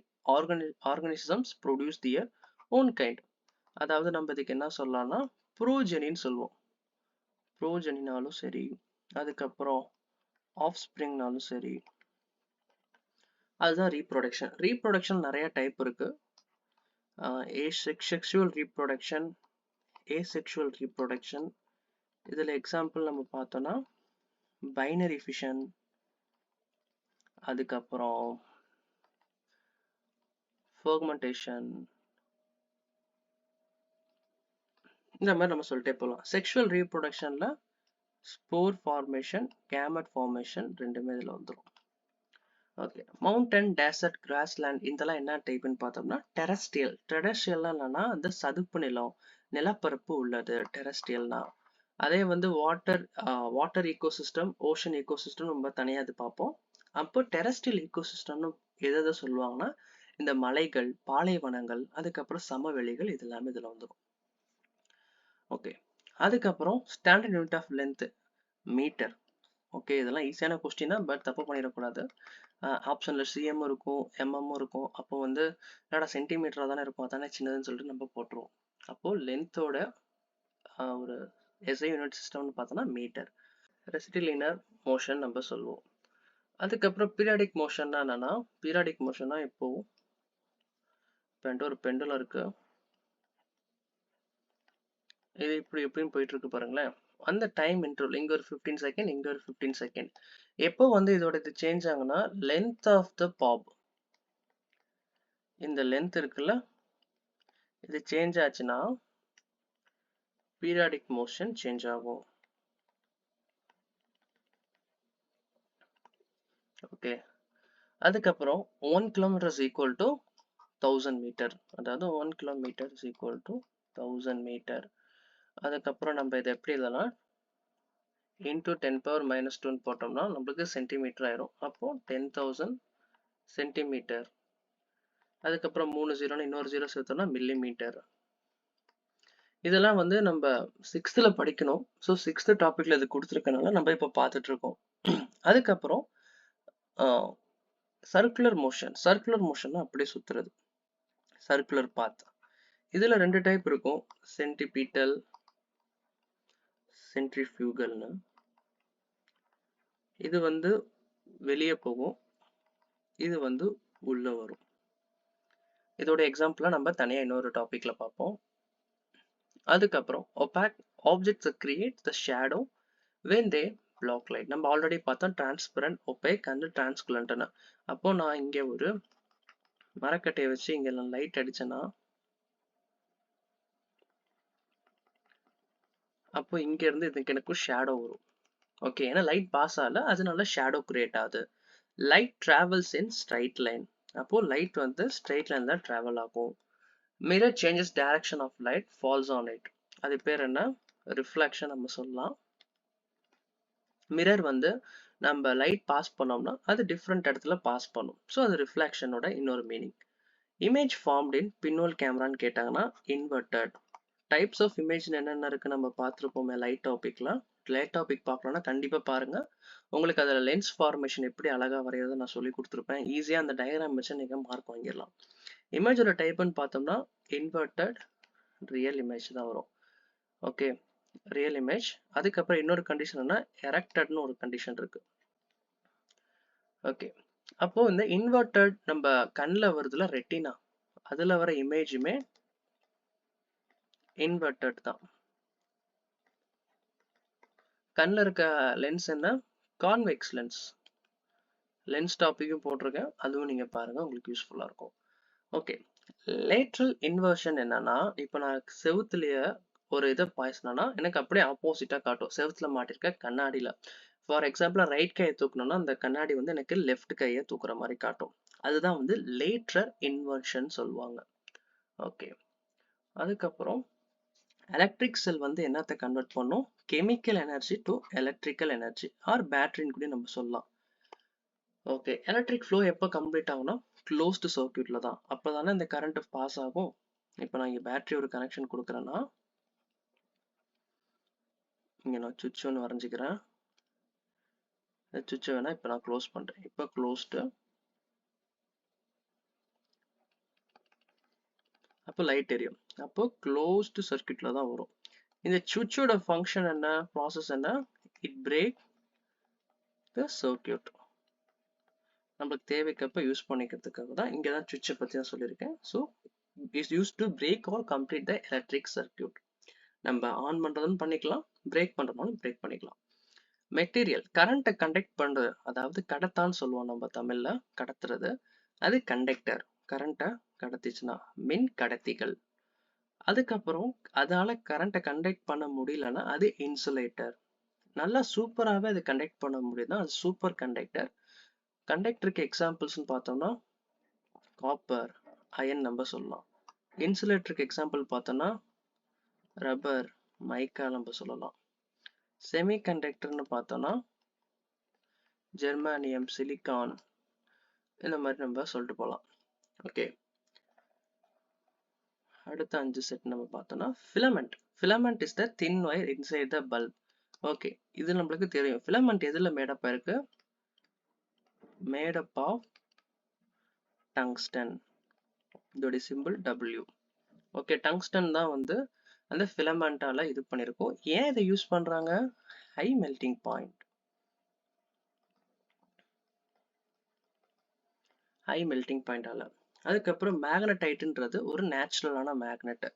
organisms produce their own kind. அதாவது நம்ம இதுக்கு என்ன சொல்லலாம்னா ப்ரோஜெனின்னு சொல்லுவோம். ப்ரோஜெனினாலும் சரி, அதுக்கப்புறம் ஆஃப் ஸ்ப்ரிங்னாலும் சரி, அதுதான் ரீப்ரொடக்ஷன். ரீப்ரொடக்ஷன் நிறைய டைப் இருக்கு. Sexual reproduction, asexual reproduction. இதில் எக்ஸாம்பிள் நம்ம பார்த்தோம்னா பைனரி ஃபிஷன், அதுக்கப்புறம் ஃபர்மெண்டேஷன், இந்த மாதிரி நம்ம சொல்லிட்டே போகலாம். செக்ஷுவல் ரீப்ரொடக்ஷன்ல ஸ்போர் ஃபார்மேஷன், கேமெட் ஃபார்மேஷன் ரெண்டுமே இதில் வந்துடும். ஓகே, மவுண்டன், டேசர்ட், கிராஸ்லேண்ட் இதெல்லாம் என்ன டைப்னு பார்த்தோம்னா டெரஸ்ட்ரியல். டெரஸ்ட்ரியல்னா என்னன்னா அந்த சதுப்பு நிலம், நிலப்பரப்பு உள்ளது டெரஸ்ட்ரியல்னா. அதே வந்து வாட்டர் ஈகோசிஸ்டம், ஓஷன் ஈகோசிஸ்டம் நம்ம தனியாக அது பார்ப்போம். அப்போ டெரஸ்ட்ரியல் ஈகோசிஸ்டம்னு எதை சொல்லுவாங்கன்னா இந்த மலைகள், பாலைவனங்கள், அதுக்கப்புறம் சமவெளிகள் இது எல்லாமே இதில் வந்துடும். ஓகே, அதுக்கப்புறம் standard unit of length metre. Okay, இதெல்லாம் ஈஸியான கொஸ்டின் தான், பட் தப்பு பண்ணிடக்கூடாது. ஆப்ஷன்ல சிஎம் இருக்கும், எம்எம் இருக்கும். அப்போ வந்து என்னடா சென்டிமீட்டரா தானே இருக்கும், அதானே சின்னதுன்னு சொல்லிட்டு நம்ம போட்டுருவோம். அப்போ லென்த்தோட ஒரு எஸ்ஐ யூனிட் சிஸ்டம்னு பார்த்தோம்னா மீட்டர். ரெசிடிலினியர் மோஷன் நம்ம சொல்லுவோம். அதுக்கப்புறம் பீரியாடிக் மோஷன்னா என்னன்னா, பீரியாடிக் மோஷன்னா இப்போ ஒரு பெண்டுலம் இருக்கு, இது இப்படி எப்படின்னு போயிட்டு இருக்கு பாருங்களேன். அந்த டைம் இன்டர்வல் இங்க ஒரு 15 செகண்ட், இங்க ஒரு 15 செகண்ட். எப்போ வந்து இதோட இது சேஞ்ச் ஆகுனா, லென்த் ஆஃப் த பாப், இந்த லென்த் இருக்குல்ல, இது சேஞ்ச் ஆச்சுன்னா பீரியாடிக் மோஷன் சேஞ்ச் ஆகும். ஓகே, அதுக்கப்புறம் 1 kilometre is equal to 1000 metre, அதாவது 1 kilometre is equal to 1000 metre. அதுக்கப்புறம் நம்ம இதை எப்படி எழுதலாம், இன்டூ 10⁻⁻2 போட்டோம்னா நம்மளுக்கு சென்டிமீட்டர் ஆயிரும். அப்போ 10,000 சென்டிமீட்டர். அதுக்கப்புறம் 3 ஜீரோன்னு இன்னொரு ஜீரோ சேர்த்தோம்னா மில்லிமீட்டர். இதெல்லாம் வந்து நம்ம 6th படிக்கணும். ஸோ 6th டாபிக்ல இது கொடுத்துருக்கனால நம்ம இப்போ பார்த்துட்டு இருக்கோம். அதுக்கப்புறம் சர்க்குலர் மோஷன். சர்க்குலர் மோஷன்னா அப்படியே சுத்துறது, சர்க்குலர் பாத். இதுல 2 டைப் இருக்கும், சென்டிபீட்டல், சென்ட்ரிஃபியூகல்னு. இது வந்து வெளியே போகும், இது வந்து உள்ள வரும். இதோட எக்ஸாம்பிளா நம்ம தனியா இன்னொரு டாபிக்ல பார்ப்போம். அதுக்கப்புறம் ஒபாக் objects create the shadow when they block light. நம்ம ஆல்ரெடி பார்த்தோம் டிரான்ஸ்பரண்ட், ஒபேக் அண்ட் டிரான்ஸ்குலண்ட்னு. அப்போ நான் இங்க ஒரு மரக்கட்டையை வச்சு இங்க நான் லைட் அடிச்சேன்னா, அப்போ இங்க இருந்து இதுக்கு எனக்கு ஷேடோ வரும். ஓகே, ஏன்னா லைட் பாஸ் ஆகல, அதனால ஷேடோ கிரியேட் ஆகுது. Light travels in straight line. அப்போ லைட் வந்து ஸ்ட்ரைட் லைன் தான் டிராவல் ஆகும். Mirror changes direction of light falls on it. அது பேர் என்ன, ரிஃப்ளெக்ஷன் நம்ம சொல்லலாம். மிரர் வந்து நம்ம லைட் பாஸ் பண்ணோம்னா அது டிஃப்ரெண்ட் இடத்துல பாஸ் பண்ணும். ஸோ அது ரிஃப்ளெக்ஷனோட இன்னொரு meaning. Image formed in pinhole கேமரான்னு கேட்டாங்கன்னா இன்வெர்டட். டைப்ஸ் ஆஃப் இமேஜ் என்னென்ன இருக்கு நம்ம பார்த்துருப்போமே லைட் டாபிக்ல. லைட் டாபிக் பார்க்கணும்னா கண்டிப்பாக பாருங்க. உங்களுக்கு அதில் லென்ஸ் ஃபார்மேஷன் எப்படி அழகாக வரைகிறது நான் சொல்லி கொடுத்துருப்பேன். ஈஸியாக அந்த டயக்ராம் வச்சு நீங்கள் மார்க் வாங்கிடலாம். இமேஜோட டைப்னு பார்த்தோம்னா இன்வெர்டட், ரியல் இமேஜ் தான் வரும். Okay, real image. அதுக்கப்புறம் இன்னொரு கண்டிஷன் என்ன, எரக்டட்னு ஒரு கண்டிஷன் இருக்கு. ஓகே, அப்போ இந்த இன்வெர்டட் நம்ம கண்ணில் வருதுல ரெட்டினா, அதுல வர இமேஜுமே இன்வெர்டட் தான். கண்ணில் இருக்க லென்ஸ் என்ன, கான்வெக்ஸ் லென்ஸ். லென்ஸ் டாபிக்கும் போட்டிருக்கேன், அதுவும் நீங்க பாருங்க, உங்களுக்கு யூஸ்ஃபுல்லா இருக்கும். ஓகே, லேட்ரல் இன்வர்ஷன் என்னன்னா, இப்போ நான் செவுத்துலயே ஒரு இதை பாய்ச்சினா எனக்கு அப்படியே ஆப்போசிட்டா காட்டும் செவுத்துல மாட்டிருக்க கண்ணாடியில. ஃபார் எக்ஸாம்பிள் ரைட் கையை தூக்கணும்னா அந்த கண்ணாடி வந்து எனக்கு லெஃப்ட் கையை தூக்குற மாதிரி காட்டும். அதுதான் வந்து லேட்ரல் இன்வர்ஷன் சொல்லுவாங்க. ஓகே, அதுக்கப்புறம் எலக்ட்ரிக் செல் வந்து என்னத்தை கன்வெர்ட் பண்ணும், chemical energy to electrical energy or பேட்டரின்னு கூட நம்ம சொல்லலாம். ஓகே, எலக்ட்ரிக் ஃப்ளோ எப்போ கம்ப்ளீட் ஆகும்னா க்ளோஸ்டு சர்க்யூட்ல தான். அப்போதானே இந்த கரண்ட் பாஸ் ஆகும். இப்போ நான் இங்கே பேட்டரி ஒரு கனெக்ஷன் கொடுக்குறேன்னா, இங்கே நான் சுவிட்ச் ஒன்று வரைஞ்சிக்கிறேன். இந்த சுவிட்சை வேணா இப்போ நான் க்ளோஸ் பண்ணுறேன். இப்போ க்ளோஸ்டு. அப்போ லைட் எரியும். அப்போ க்ளோஸ்டு சர்க்யூட்ல தான் வரும். இந்த சுவிட்சோட ஃபங்க்ஷன் என்ன, ப்ராசஸ் என்ன, இட் பிரேக் த சர்க்யூட். நம்மளுக்கு தேவைக்கப்ப யூஸ் பண்ணிக்கிறதுக்காக தான் இங்கே தான் சுவிட்சை பற்றி தான் சொல்லியிருக்கேன். So is use to break R complete the electric circuit. நம்ம ஆன் பண்ணுறதுன்னு பண்ணிக்கலாம், பிரேக் பண்ணுறதுனாலும் பிரேக் பண்ணிக்கலாம். மெட்டீரியல் கரண்ட்டை கண்டக்ட் பண்ணுறது, அதாவது கடத்தான்னு சொல்லுவோம் நம்ம தமிழ்ல, கடத்துறது, அது கண்டக்டர். கரண்ட்டை கடத்திச்சுன்னா மின் கடத்திகள். அதுக்கப்புறம் அதால கரண்ட்டை கண்டக்ட் பண்ண முடியலன்னா அது இன்சுலேட்டர். நல்லா சூப்பராகவே அது கண்டக்ட் பண்ண முடியுதுன்னா அது சூப்பர் கண்டக்டர். கண்டக்டருக்கு எக்ஸாம்பிள்ஸ்னு பார்த்தோம்னா காப்பர், அயன் நம்ம சொல்லலாம். இன்சுலேட்டருக்கு எக்ஸாம்பிள் பார்த்தோம்னா ரப்பர், மைக்கா நம்ம சொல்லலாம். செமி கண்டக்டர்னு பார்த்தோம்னா ஜெர்மானியம், சிலிக்கான், இந்த மாதிரி நம்ம சொல்லிட்டு போகலாம். ஓகே, அடுத்த 5 செட் நம்ம பார்த்தோம்னா filament. Filament is the thin wire inside the bulb. Okay, இது நம்மளுக்கு தெரியும். ஃபிலமெண்ட் எதுல மேடப் இருக்கு? Made up of tungsten. இதோட சிம்பிள் W. ஓகே, டங்ஸ்டன் தான் வந்து அந்த ஃபிலமெண்டால இது பண்ணிருக்கோம். ஏன் இதை யூஸ் பண்றாங்க? High melting point. High melting பாயிண்டால. அதுக்கப்புறம் மேக்னடைட்ன்றது ஒரு நேச்சுரலான மேக்னடைட்.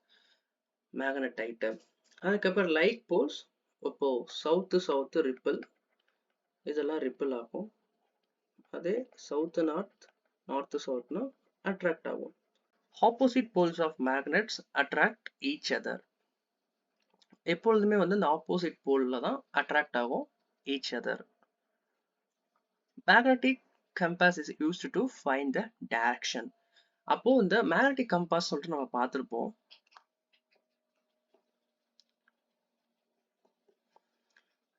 அதுக்கப்புறம் லைட் போல்ஸ், இப்போ சவுத்து ரிப்பிள், இதெல்லாம் ரிப்பிள் ஆகும். அதே சவுத்து நார்த் சவுத்னா அட்ராக்ட் ஆகும். Opposite poles of magnets attract each other. எப்பொழுதுமே வந்து இந்த ஆப்போசிட் போல்ல தான் அட்ராக்ட் ஆகும் each other. Magnetic compass is used to find the direction. அப்போ இந்த மேக்னெட்டிக் கம்பாஸ் சொல்லிட்டு நம்ம பார்த்திருப்போம்.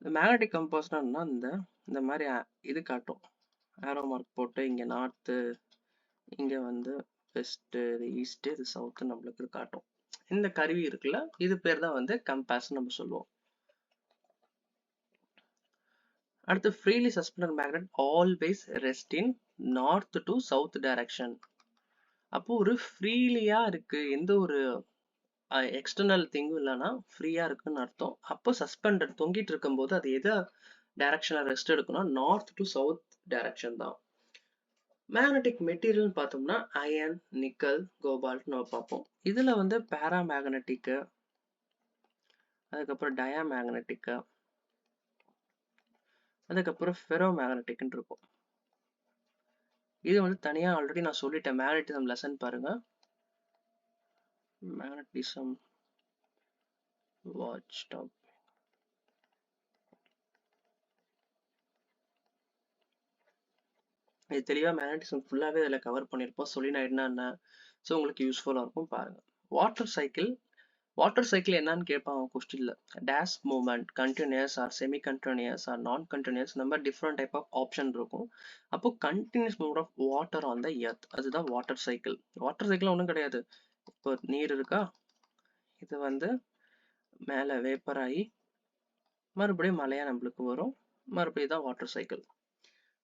இந்த மேக்னெட்டிக் கம்பாஸ்னா இந்த மாதிரி இது காட்டும். ஆரோ மார்க் போட்டு இங்க நார்த்து, இங்க வந்து வெஸ்ட், இது ஈஸ்ட், இது சவுத் நம்மளுக்கு காட்டும். இந்த கருவி இருக்குல்ல, இது பேர் தான் வந்து கம்பாஸ் நம்ம சொல்லுவோம். அடுத்து freely suspended magnet always rest in north to south direction. அப்போ ஒரு ஃப்ரீலியா இருக்கு, எந்த ஒரு எக்ஸ்டர்னல் திங்கும் இல்லைன்னா ஃப்ரீயா இருக்குன்னு அர்த்தம். அப்போ சஸ்பெண்டட் தொங்கிட்டு இருக்கும் போது அது எதை டைரக்ஷன்ல ரெஸ்ட் எடுக்கணும்? நார்த் டு சவுத் டைரக்ஷன் தான். மேக்னெட்டிக் மெட்டீரியல் பார்த்தோம்னா அயன், நிக்கல், கோபால்ட் நம்ம பார்ப்போம். இதுல வந்து பேராமேக்னெட்டிக், அதுக்கப்புறம் டயாமேக்னெட்டிக், அதுக்கப்புறம் ஃபெரோ மேக்னெட்டிக்னு இருக்கும். இது வந்து தனியா ஆல்ரெடி நான் சொல்லிட்டேன். மேக்னெட்டிசம் லெசன் பாருங்க. Magnetism watch top. இது தெளிவா மேக்னெட்டிசம் ஃபுல்லாவே இதுல கவர் பண்ணிருப்போம். சொலினாய்டுனா என்ன, ஸோ உங்களுக்கு யூஸ்ஃபுல்லா இருக்கும் பாருங்க. வாட்டர் சைக்கிள் என்னன்னு கேட்பாங்க கொஸ்டின்ல. Dash movement, continuous or semi continuous or non continuous, நம்ம டிஃப்ரெண்ட் டைப் ஆஃப் ஆப்ஷன் இருக்கும். அப்போ continuous movement of water on the earth, அதுதான் வாட்டர் சைக்கிள். வாட்டர் சைக்கிள் ஒன்றும் கிடையாது. இப்போ நீர் இருக்கா, இது வந்து மேலே வேப்பர் ஆகி மறுபடியும் மழையா நம்மளுக்கு வரும், மறுபடியும் தான் water cycle.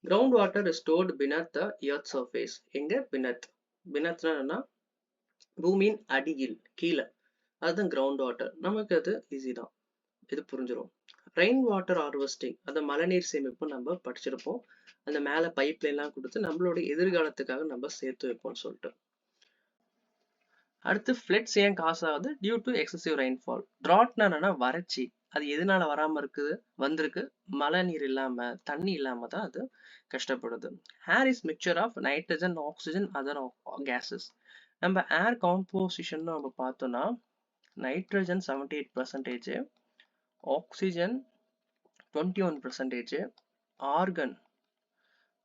Ground water is stored beneath the earth surface. எங்க? beneathனா என்னன்னா பூமியின் அடியில், கீழே. அதுதான் கிரவுண்ட் வாட்டர். நமக்கு அது ஈஸி தான், இது புரிஞ்சிடும். ரெயின் வாட்டர் ஹார்வெஸ்டிங், அந்த மழைநீர் சேமிப்பு நம்ம படிச்சிருப்போம். அந்த மேலே பைப் லைன்லாம் கொடுத்து நம்மளோட எதிர்காலத்துக்காக நம்ம சேர்த்து வைப்போம்னு சொல்லிட்டு. அடுத்து ஃப்ளட்ஸ் ஏன் காசு ஆகுது? Due to excessive rainfall. ட்ராட்னா என்னன்னா வறட்சி. அது எதனால வராம இருக்குது, வந்திருக்கு? மழை நீர் இல்லாம, தண்ணி இல்லாம தான் அது கஷ்டப்படுது. Air is mixture of nitrogen, oxygen, other gases. நம்ம ஏர் காம்போசிஷன் நம்ம பார்த்தோம்னா நைட்ரஜன் 78%, ஆக்சிஜன் 21%, ஆர்கன்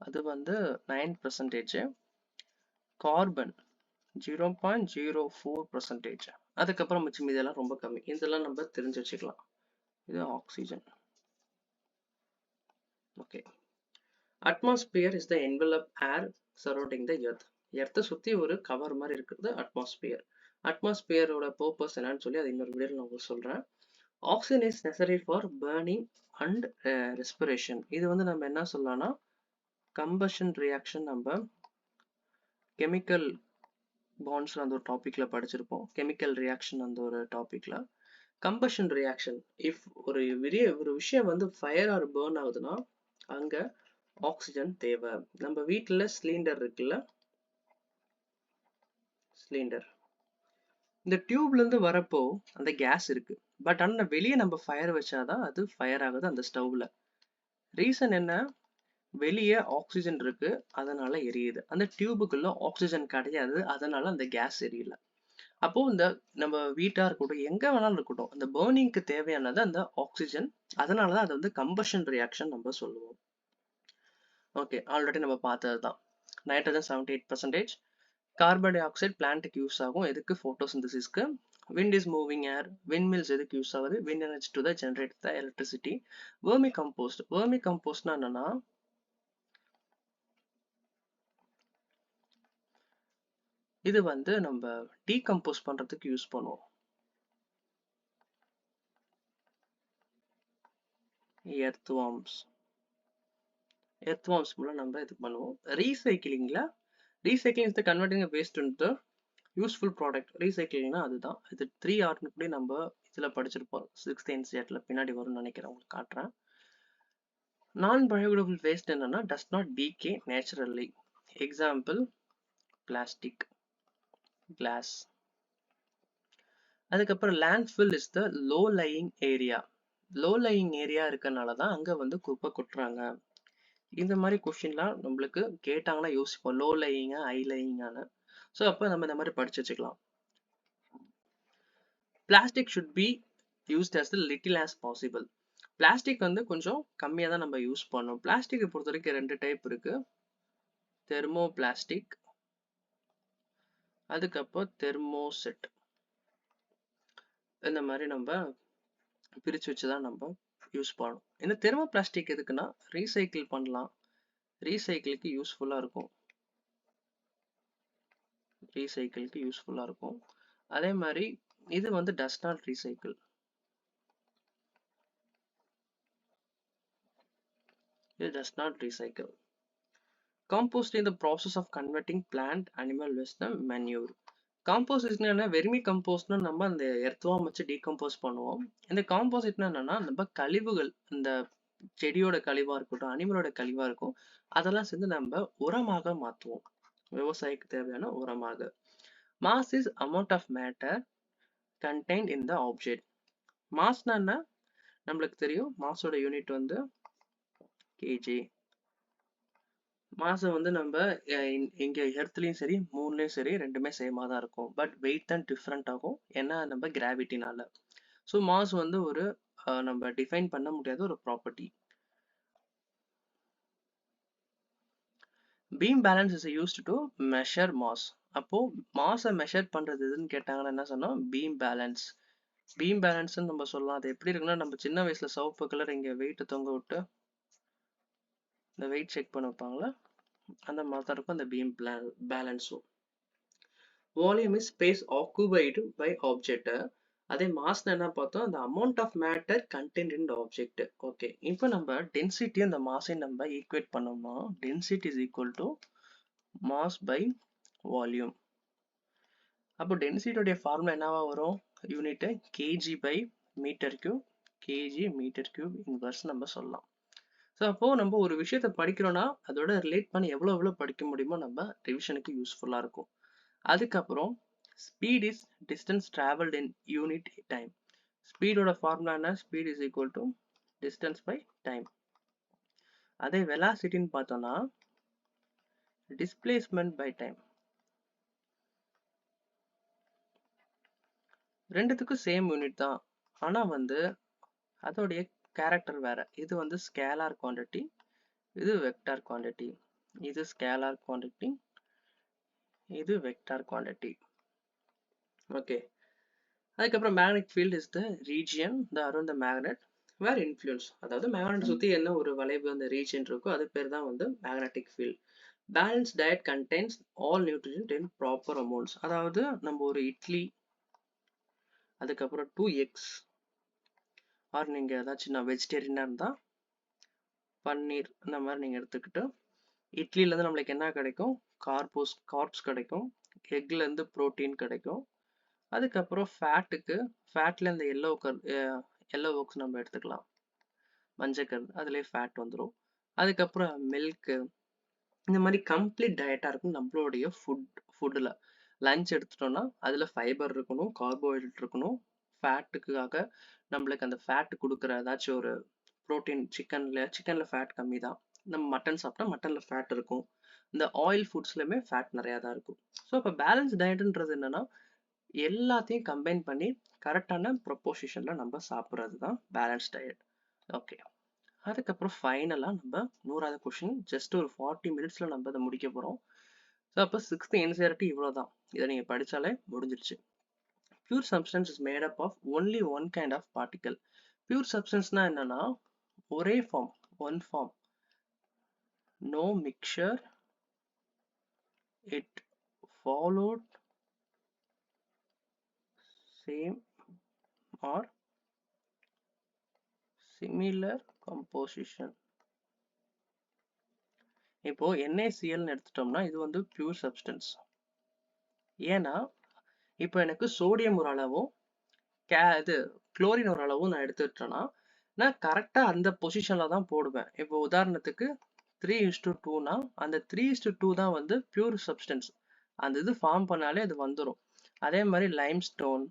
அது வந்து 9%, கார்பன் 0.04%. அதுக்கப்புறம் மிச்சம் இதெல்லாம் ரொம்ப கம்மி. இதெல்லாம் நம்ம தெரிஞ்சு வச்சுக்கலாம். இது oxygen. Okay. Atmosphere is the envelope air surrounding the earth. எர்த்தை சுற்றி ஒரு கவர் மாதிரி இருக்கிறது அட்மாஸ்பியர். அட்மாஸ்பியரோட பர்பஸ் என்னன்னு சொல்லி அது இன்னொரு வீடியோவில் நான் உங்களுக்கு சொல்கிறேன். Oxygen is necessary for burning and respiration. இது வந்து நம்ம என்ன சொல்லலாம்னா கம்பஷன் ரியாக்ஷன், நம்ம கெமிக்கல் பாண்ட்ஸ்ல அந்த ஒரு டாபிக்ல படிச்சிருப்போம். கெமிக்கல் ரியாக்ஷன் அந்த ஒரு டாபிக்ல. கம்பஷன் ரியாக்ஷன், இஃப் ஒரு விஷயம் வந்து ஃபயர் ஆர் பர்ன் ஆகுதுன்னா அங்க ஆக்சிஜன் தேவை. நம்ம வீட்டுல சிலிண்டர் இருக்குல்ல, சிலிண்டர் இந்த டியூப்ல இருந்து வரப்போ அந்த கேஸ் இருக்கு. பட் ஆனா வெளியே நம்ம ஃபயர் வச்சாதான் அது ஃபயர் ஆகுது அந்த ஸ்டவ்ல. ரீசன் என்ன? வெளியே ஆக்சிஜன் இருக்கு, அதனால எரியுது. அந்த டியூபுக்குள்ள ஆக்சிஜன் கிடையாது, அதனால அந்த கேஸ் எரியல. அப்போ இந்த நம்ம வீட்டா இருக்கட்டும், எங்க வேணாலும் இருக்கட்டும், அந்த பர்னிங்க்கு தேவையானது அந்த ஆக்சிஜன். அதனாலதான் அது வந்து கம்பஷன் ரியாக்ஷன் நம்ம சொல்லுவோம். ஓகே, ஆல்ரெடி நம்ம பார்த்ததுதான். நைட்ரஜன் 78%, கார்பன் டை ஆக்சைடு பிளான்ட்டுக்கு யூஸ் ஆகும். எதுக்கு? போட்டோசிந்தசிஸ்க்கு. Wind is moving air, wind mills எதுக்கு யூஸ் ஆகுது? Wind energy to the generate the electricity. Vermicompost. வெர்மி கம்போஸ்ட்னா என்னன்னா இது வந்து நம்ம டீகம்போஸ் பண்றதுக்கு யூஸ் பண்ணுவோம். எர்த்வார்ம்ஸ். எர்த்வார்ம்ஸ் மூலம் நம்ம இது பண்ணுவோம். ரீசைக்கிளிங்ல recycling is the converting waste into useful product. ரீசைக்கிளிங்னா அதுதான். இது 3Rன்னு கூட நம்ம இதுல படிச்சிருப்போம். 6th NCERTல பின்னாடி வரும்னு நினைக்கிறேன், உங்களுக்கு காட்டுறேன். நான் பயோடிகிரேடபிள் வேஸ்ட் என்னன்னா does not decay naturally. Example plastic, glass. அதுக்கப்புறம் landfill is the low lying area. Low lying area இருக்கனால தான் அங்க வந்து குப்பை கொட்டுறாங்க. இந்த மாதிரி கொஸ்டின்லாம் நம்மளுக்கு கேட்டாங்கன்னா யோசிப்போம், லோ லையிங்கா ஹை லையிங்கான. ஸோ அப்போ நம்ம இந்த மாதிரி படிச்சு வச்சுக்கலாம். Plastic should be used as little as possible. Plastic வந்து கொஞ்சம் கம்மியாக தான் நம்ம யூஸ் பண்ணணும். பிளாஸ்டிக்கை பொறுத்த வரைக்கும் 2 டைப் இருக்கு. தெர்மோ பிளாஸ்டிக், அதுக்கப்புறம் தெர்மோசெட். இந்த மாதிரி நம்ம பிரிச்சு வச்சுதான் நம்ம யூஸ் பண்ணணும். இந்த தெர்மோ பிளாஸ்டிக் எதுக்குன்னா ரீசைக்கிள் பண்ணலாம், ரீசைக்கிளுக்கு யூஸ்ஃபுல்லா இருக்கும். ரீசைக்கிளுக்கு யூஸ்ஃபுல்லா இருக்கும். அதே மாதிரி இது வந்து does not recycle. It does not recycle. Compost in the process of converting plant animal waste to manure. காம்போசிட்னா என்ன? வெர்மி கம்போஸ்ட்னா நம்ம அந்த எர்த்வார்ம் வச்சு டீகம்போஸ் பண்ணுவோம். இந்த காம்போசிட்னா என்னன்னா நம்ம கழிவுகள், இந்த செடியோட கழிவா இருக்கட்டும், அனிமலோட கழிவா இருக்கும், அதெல்லாம் சேர்ந்து நம்ம உரமாக மாற்றுவோம். விவசாயிக்கு தேவையான உரமாக. Mass is amount of matter contained in the object. மாஸ்னா என்ன? நம்மளுக்கு தெரியும், மாஸோட யூனிட் வந்து கேஜி. மாசம் வந்து நம்ம இங்க எர்த்லயும் சரி மூன்லயும் சரி ரெண்டுமே சேமா தான் இருக்கும். பட் வெயிட் தான் டிஃப்ரெண்ட் ஆகும், ஏன்னா நம்ம கிராவிட்டினால. ஸோ மாஸ் வந்து ஒரு நம்ம டிஃபைன் பண்ண முடியாத ஒரு property. Beam balance is used to measure mass. அப்போ மாஸை மெஷர் பண்றது எதுன்னு கேட்டாங்கன்னா என்ன சொன்னோம்? Beam balance. பீம் பேலன்ஸ் நம்ம சொல்லலாம். அது எப்படி இருக்குன்னா, நம்ம சின்ன வயசுல சிவப்பு கலர் இங்க வெயிட் தொங்க விட்டு இந்த வெயிட் செக் பண்ண வைப்பாங்களா, அந்த மாதிரி தான் இருக்கும் அந்த பீம் பேலன்ஸும். Volume is space occupied by object. அதே மாஸ் என்ன பார்த்தோம்? அந்த amount of matter contained in object. Okay, இப்போ நம்ம டென்சிட்டி அந்த மாஸை நம்ம ஈக்குவேட் பண்ணோம்னா density is equal to mass by volume. அப்போ டென்சிட்டியோடைய ஃபார்முலா என்னவா வரும்? Unit KG by metre cube. KG metre cube inverse நம்ம சொல்லலாம். ஸோ அப்போ நம்ம ஒரு விஷயத்த படிக்கிறோம்னா அதோட ரிலேட் பண்ணி எவ்வளோ படிக்க முடியுமோ நம்ம ரிவிஷனுக்கு யூஸ்ஃபுல்லாக இருக்கும். அதுக்கப்புறம் speed is distance travelled in unit time. ஸ்பீடோட ஃபார்முலா என்ன? Speed is equal to distance by time. அதே வெலாசிட்டின்னு பார்த்தோம்னா டிஸ்பிளேஸ்மெண்ட் பை டைம். ரெண்டுத்துக்கும் சேம் யூனிட் தான், ஆனால் வந்து அதோடைய கேரக்டர் வேற. இது வந்து ஸ்கேலார் குவான்டிட்டி, இது வெக்டார் குவான்டிட்டி. இது ஸ்கேலார் குவான்டிட்டி, இது வெக்டார் குவான்டிட்டி. ஓகே, அதுக்கப்புறம் magnetic field is the region around the magnet where influence. அதாவது மேக்னெட் சுற்றி என்ன ஒரு வளைவு அந்த ரீஜியன் இருக்கோ அது பேர் தான் வந்து magnetic field. Balance diet contains all nutrition in proper amounts. அதாவது நம்ம ஒரு இட்லி, அதுக்கப்புறம் 2 எக்ஸ், ஆர் நீங்கள் ஏதாச்சும் நான் வெஜிடேரியனாக இருந்தால் பன்னீர், இந்த மாதிரி நீங்கள் எடுத்துக்கிட்டு இட்லிலேருந்து நம்மளுக்கு என்ன கிடைக்கும்? கார்ப்ஸ் கிடைக்கும். எக்லேருந்து ப்ரோட்டீன் கிடைக்கும். அதுக்கப்புறம் ஃபேட்டில் இந்த எல்லோ ஒர்க்ஸ் நம்ம எடுத்துக்கலாம், மஞ்சக்கரு, அதுலேயே ஃபேட் வந்துடும். அதுக்கப்புறம் மில்க்கு, இந்த மாதிரி கம்ப்ளீட் டயட்டாக இருக்கும் நம்மளுடைய ஃபுட்டில். லஞ்ச் எடுத்துட்டோம்னா அதில் ஃபைபர் இருக்கணும், கார்போஹைட்ரேட் இருக்கணும். ஃபேட்டுக்காக நம்மளுக்கு அந்த ஃபேட் கொடுக்குற ஏதாச்சும் ஒரு ப்ரோட்டீன், சிக்கனில் ஃபேட் கம்மி தான். நம்ம மட்டன் சாப்பிட்டா மட்டனில் ஃபேட் இருக்கும். இந்த ஆயில் ஃபுட்ஸ்லையுமே ஃபேட் நிறையா தான் இருக்கும். ஸோ இப்போ பேலன்ஸ் டயட்ன்றது என்னன்னா எல்லாத்தையும் கம்பைன் பண்ணி கரெக்டான ப்ரொப்போசிஷனில் நம்ம சாப்பிட்றது தான் பேலன்ஸ் டயட். ஓகே, அதுக்கப்புறம் ஃபைனலாக நம்ம 100வது கொஷின். ஜஸ்ட் ஒரு 40 மினிட்ஸில் நம்ம அதை முடிக்க போகிறோம். ஸோ அப்போ 6th NCERT இவ்வளோ தான். இதை நீங்கள் படித்தாலே முடிஞ்சிருச்சு. Pure substance is made up of only one kind of particle. Pure சப்ஸ்டன்ஸ்னா என்னன்னா ஒரே form, one form, no mixture, it followed same or similar composition. இப்போ NaCl எடுத்துட்டோம்னா இது வந்து பியூர் சப்ஸ்டன்ஸ். ஏன்னா இப்போ எனக்கு சோடியம் ஒரு அளவும் இது குளோரின் ஒரு அளவும் நான் எடுத்துட்டேன்னா நான் கரெக்டா அந்த பொசிஷன்ல தான் போடுவேன். இப்போ உதாரணத்துக்கு 3:2னா அந்த 3:2 தான் வந்து பியூர் சப்ஸ்டன்ஸ். அந்த இது ஃபார்ம் பண்ணாலே அது வந்துடும். அதே மாதிரி லைம்ஸ்டோன்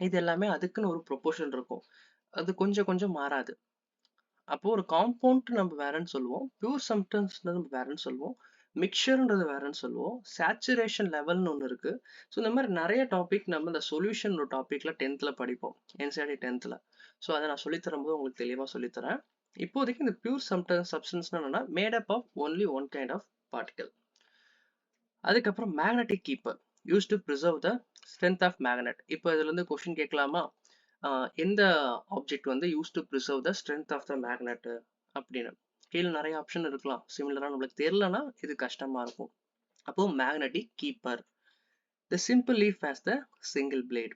இது எல்லாமே அதுக்குன்னு ஒரு ப்ரொபோர்ஷன் இருக்கும். அது கொஞ்சம் கொஞ்சம் மாறாது. அப்போ ஒரு காம்பவுண்ட் நம்ம வேறன்னு சொல்லுவோம், பியூர் சப்ஸ்டன்ஸ் நம்ம வேறன்னு சொல்லுவோம், மிக்சர்ன்றது வேறன்னு சொல்லுவோம், சேச்சுரேஷன் லெவல்னு ஒன்று இருக்கு. ஸோ இந்த மாதிரி நிறைய டாபிக் நம்ம இந்த சொல்யூஷன் ஒரு டாபிக்ல 10th படிப்போம், NCERT 10th. ஸோ அதை நான் சொல்லித்தரும்போது உங்களுக்கு தெளிவாக சொல்லித்தரேன். இப்போதைக்கு இந்த பியூர் சப்ஸ்டன்ஸ் என்னன்னா made up of only one kind of particle. அதுக்கப்புறம் magnetic keeper use to preserve the strength of magnet. இப்போ இதுல இருந்து கொஸ்டின் கேட்கலாமா, எந்த ஆப்ஜெக்ட் வந்து use to preserve the strength of the magnet அப்படின்னு. கீழே நிறைய ஆப்ஷன் இருக்கலாம், சிமிலரா நம்மளுக்கு தெரியலனா இது கஷ்டமா இருக்கும். அப்போ magnetic keeper. The simple leaf has the single blade.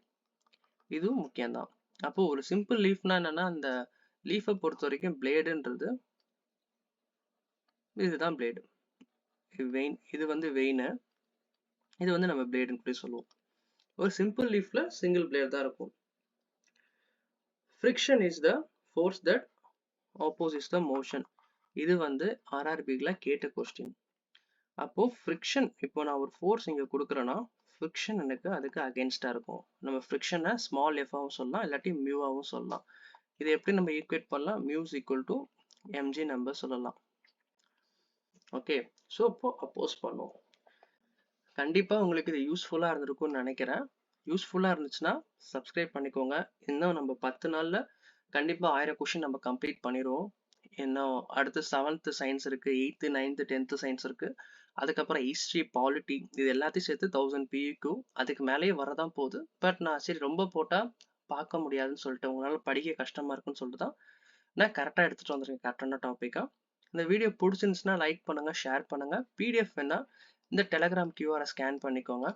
இதுவும் முக்கியம்தான். அப்போ ஒரு சிம்பிள் லீஃப்னா என்னன்னா அந்த லீஃபை பொறுத்த வரைக்கும் பிளேடுன்றது இதுதான் பிளேடு. வெயின் இது வந்து வெயின், இது வந்து நம்ம பிளேடுன்னு சொல்லி சொல்லுவோம். ஒரு சிம்பிள் லீஃப்ல சிங்கிள் பிளேட் தான் இருக்கும். Friction is the force that opposes the motion. இது வந்து RRBல கேட்ட கொஸ்டின். அப்போ ஃப்ரிக்ஷன், இப்போ நான் ஒரு ஃபோர்ஸ் இங்க கொடுக்குறேன்னா ஃப்ரிக்ஷன் எனக்கு அதுக்கு அகேன்ஸ்டா இருக்கும். நம்ம ஃப்ரிக்ஷனை ஸ்மால் எஃபாவும் சொல்லலாம், இல்லாட்டி மியூவாவும் சொல்லலாம். இதை எப்படி நம்ம ஈக்குவேட் பண்ணலாம், மியூஸ் ஈக்குவல் டு mg நம்ம சொல்லலாம். ஓகே, ஸோ இப்போ அப்போஸ் பண்ணுவோம். கண்டிப்பா உங்களுக்கு இது யூஸ்ஃபுல்லா இருந்திருக்கும்னு நினைக்கிறேன். யூஸ்ஃபுல்லா இருந்துச்சுன்னா சப்ஸ்கிரைப் பண்ணிக்கோங்க. இன்னும் நம்ம 10 நாள்ல கண்டிப்பா 1000 கொஸ்டின் நம்ம கம்ப்ளீட் பண்ணிடுவோம். இன்னும் அடுத்து 7th சயின்ஸ் இருக்கு, 8th 9th 10th சயின்ஸ் இருக்கு, அதுக்கப்புறம் ஹிஸ்ட்ரி பாலிட்டி இது எல்லாத்தையும் சேர்த்து 1000 PQ அதுக்கு மேலேயே வரதான் போகுது. பட் நான் சரி ரொம்ப போட்டா பார்க்க முடியாதுன்னு சொல்லிட்டு உங்களால படிக்க கஷ்டமா இருக்குன்னு சொல்லிட்டு தான் நான் கரெக்டாக எடுத்துட்டு வந்திருக்கேன், கரெக்டான டாப்பிக்கா. இந்த வீடியோ பிடிச்சிருந்துச்சுன்னா லைக் பண்ணுங்க, ஷேர் பண்ணுங்க. PDF வேணா இந்த டெலகிராம் QR ஸ்கேன் பண்ணிக்கோங்க.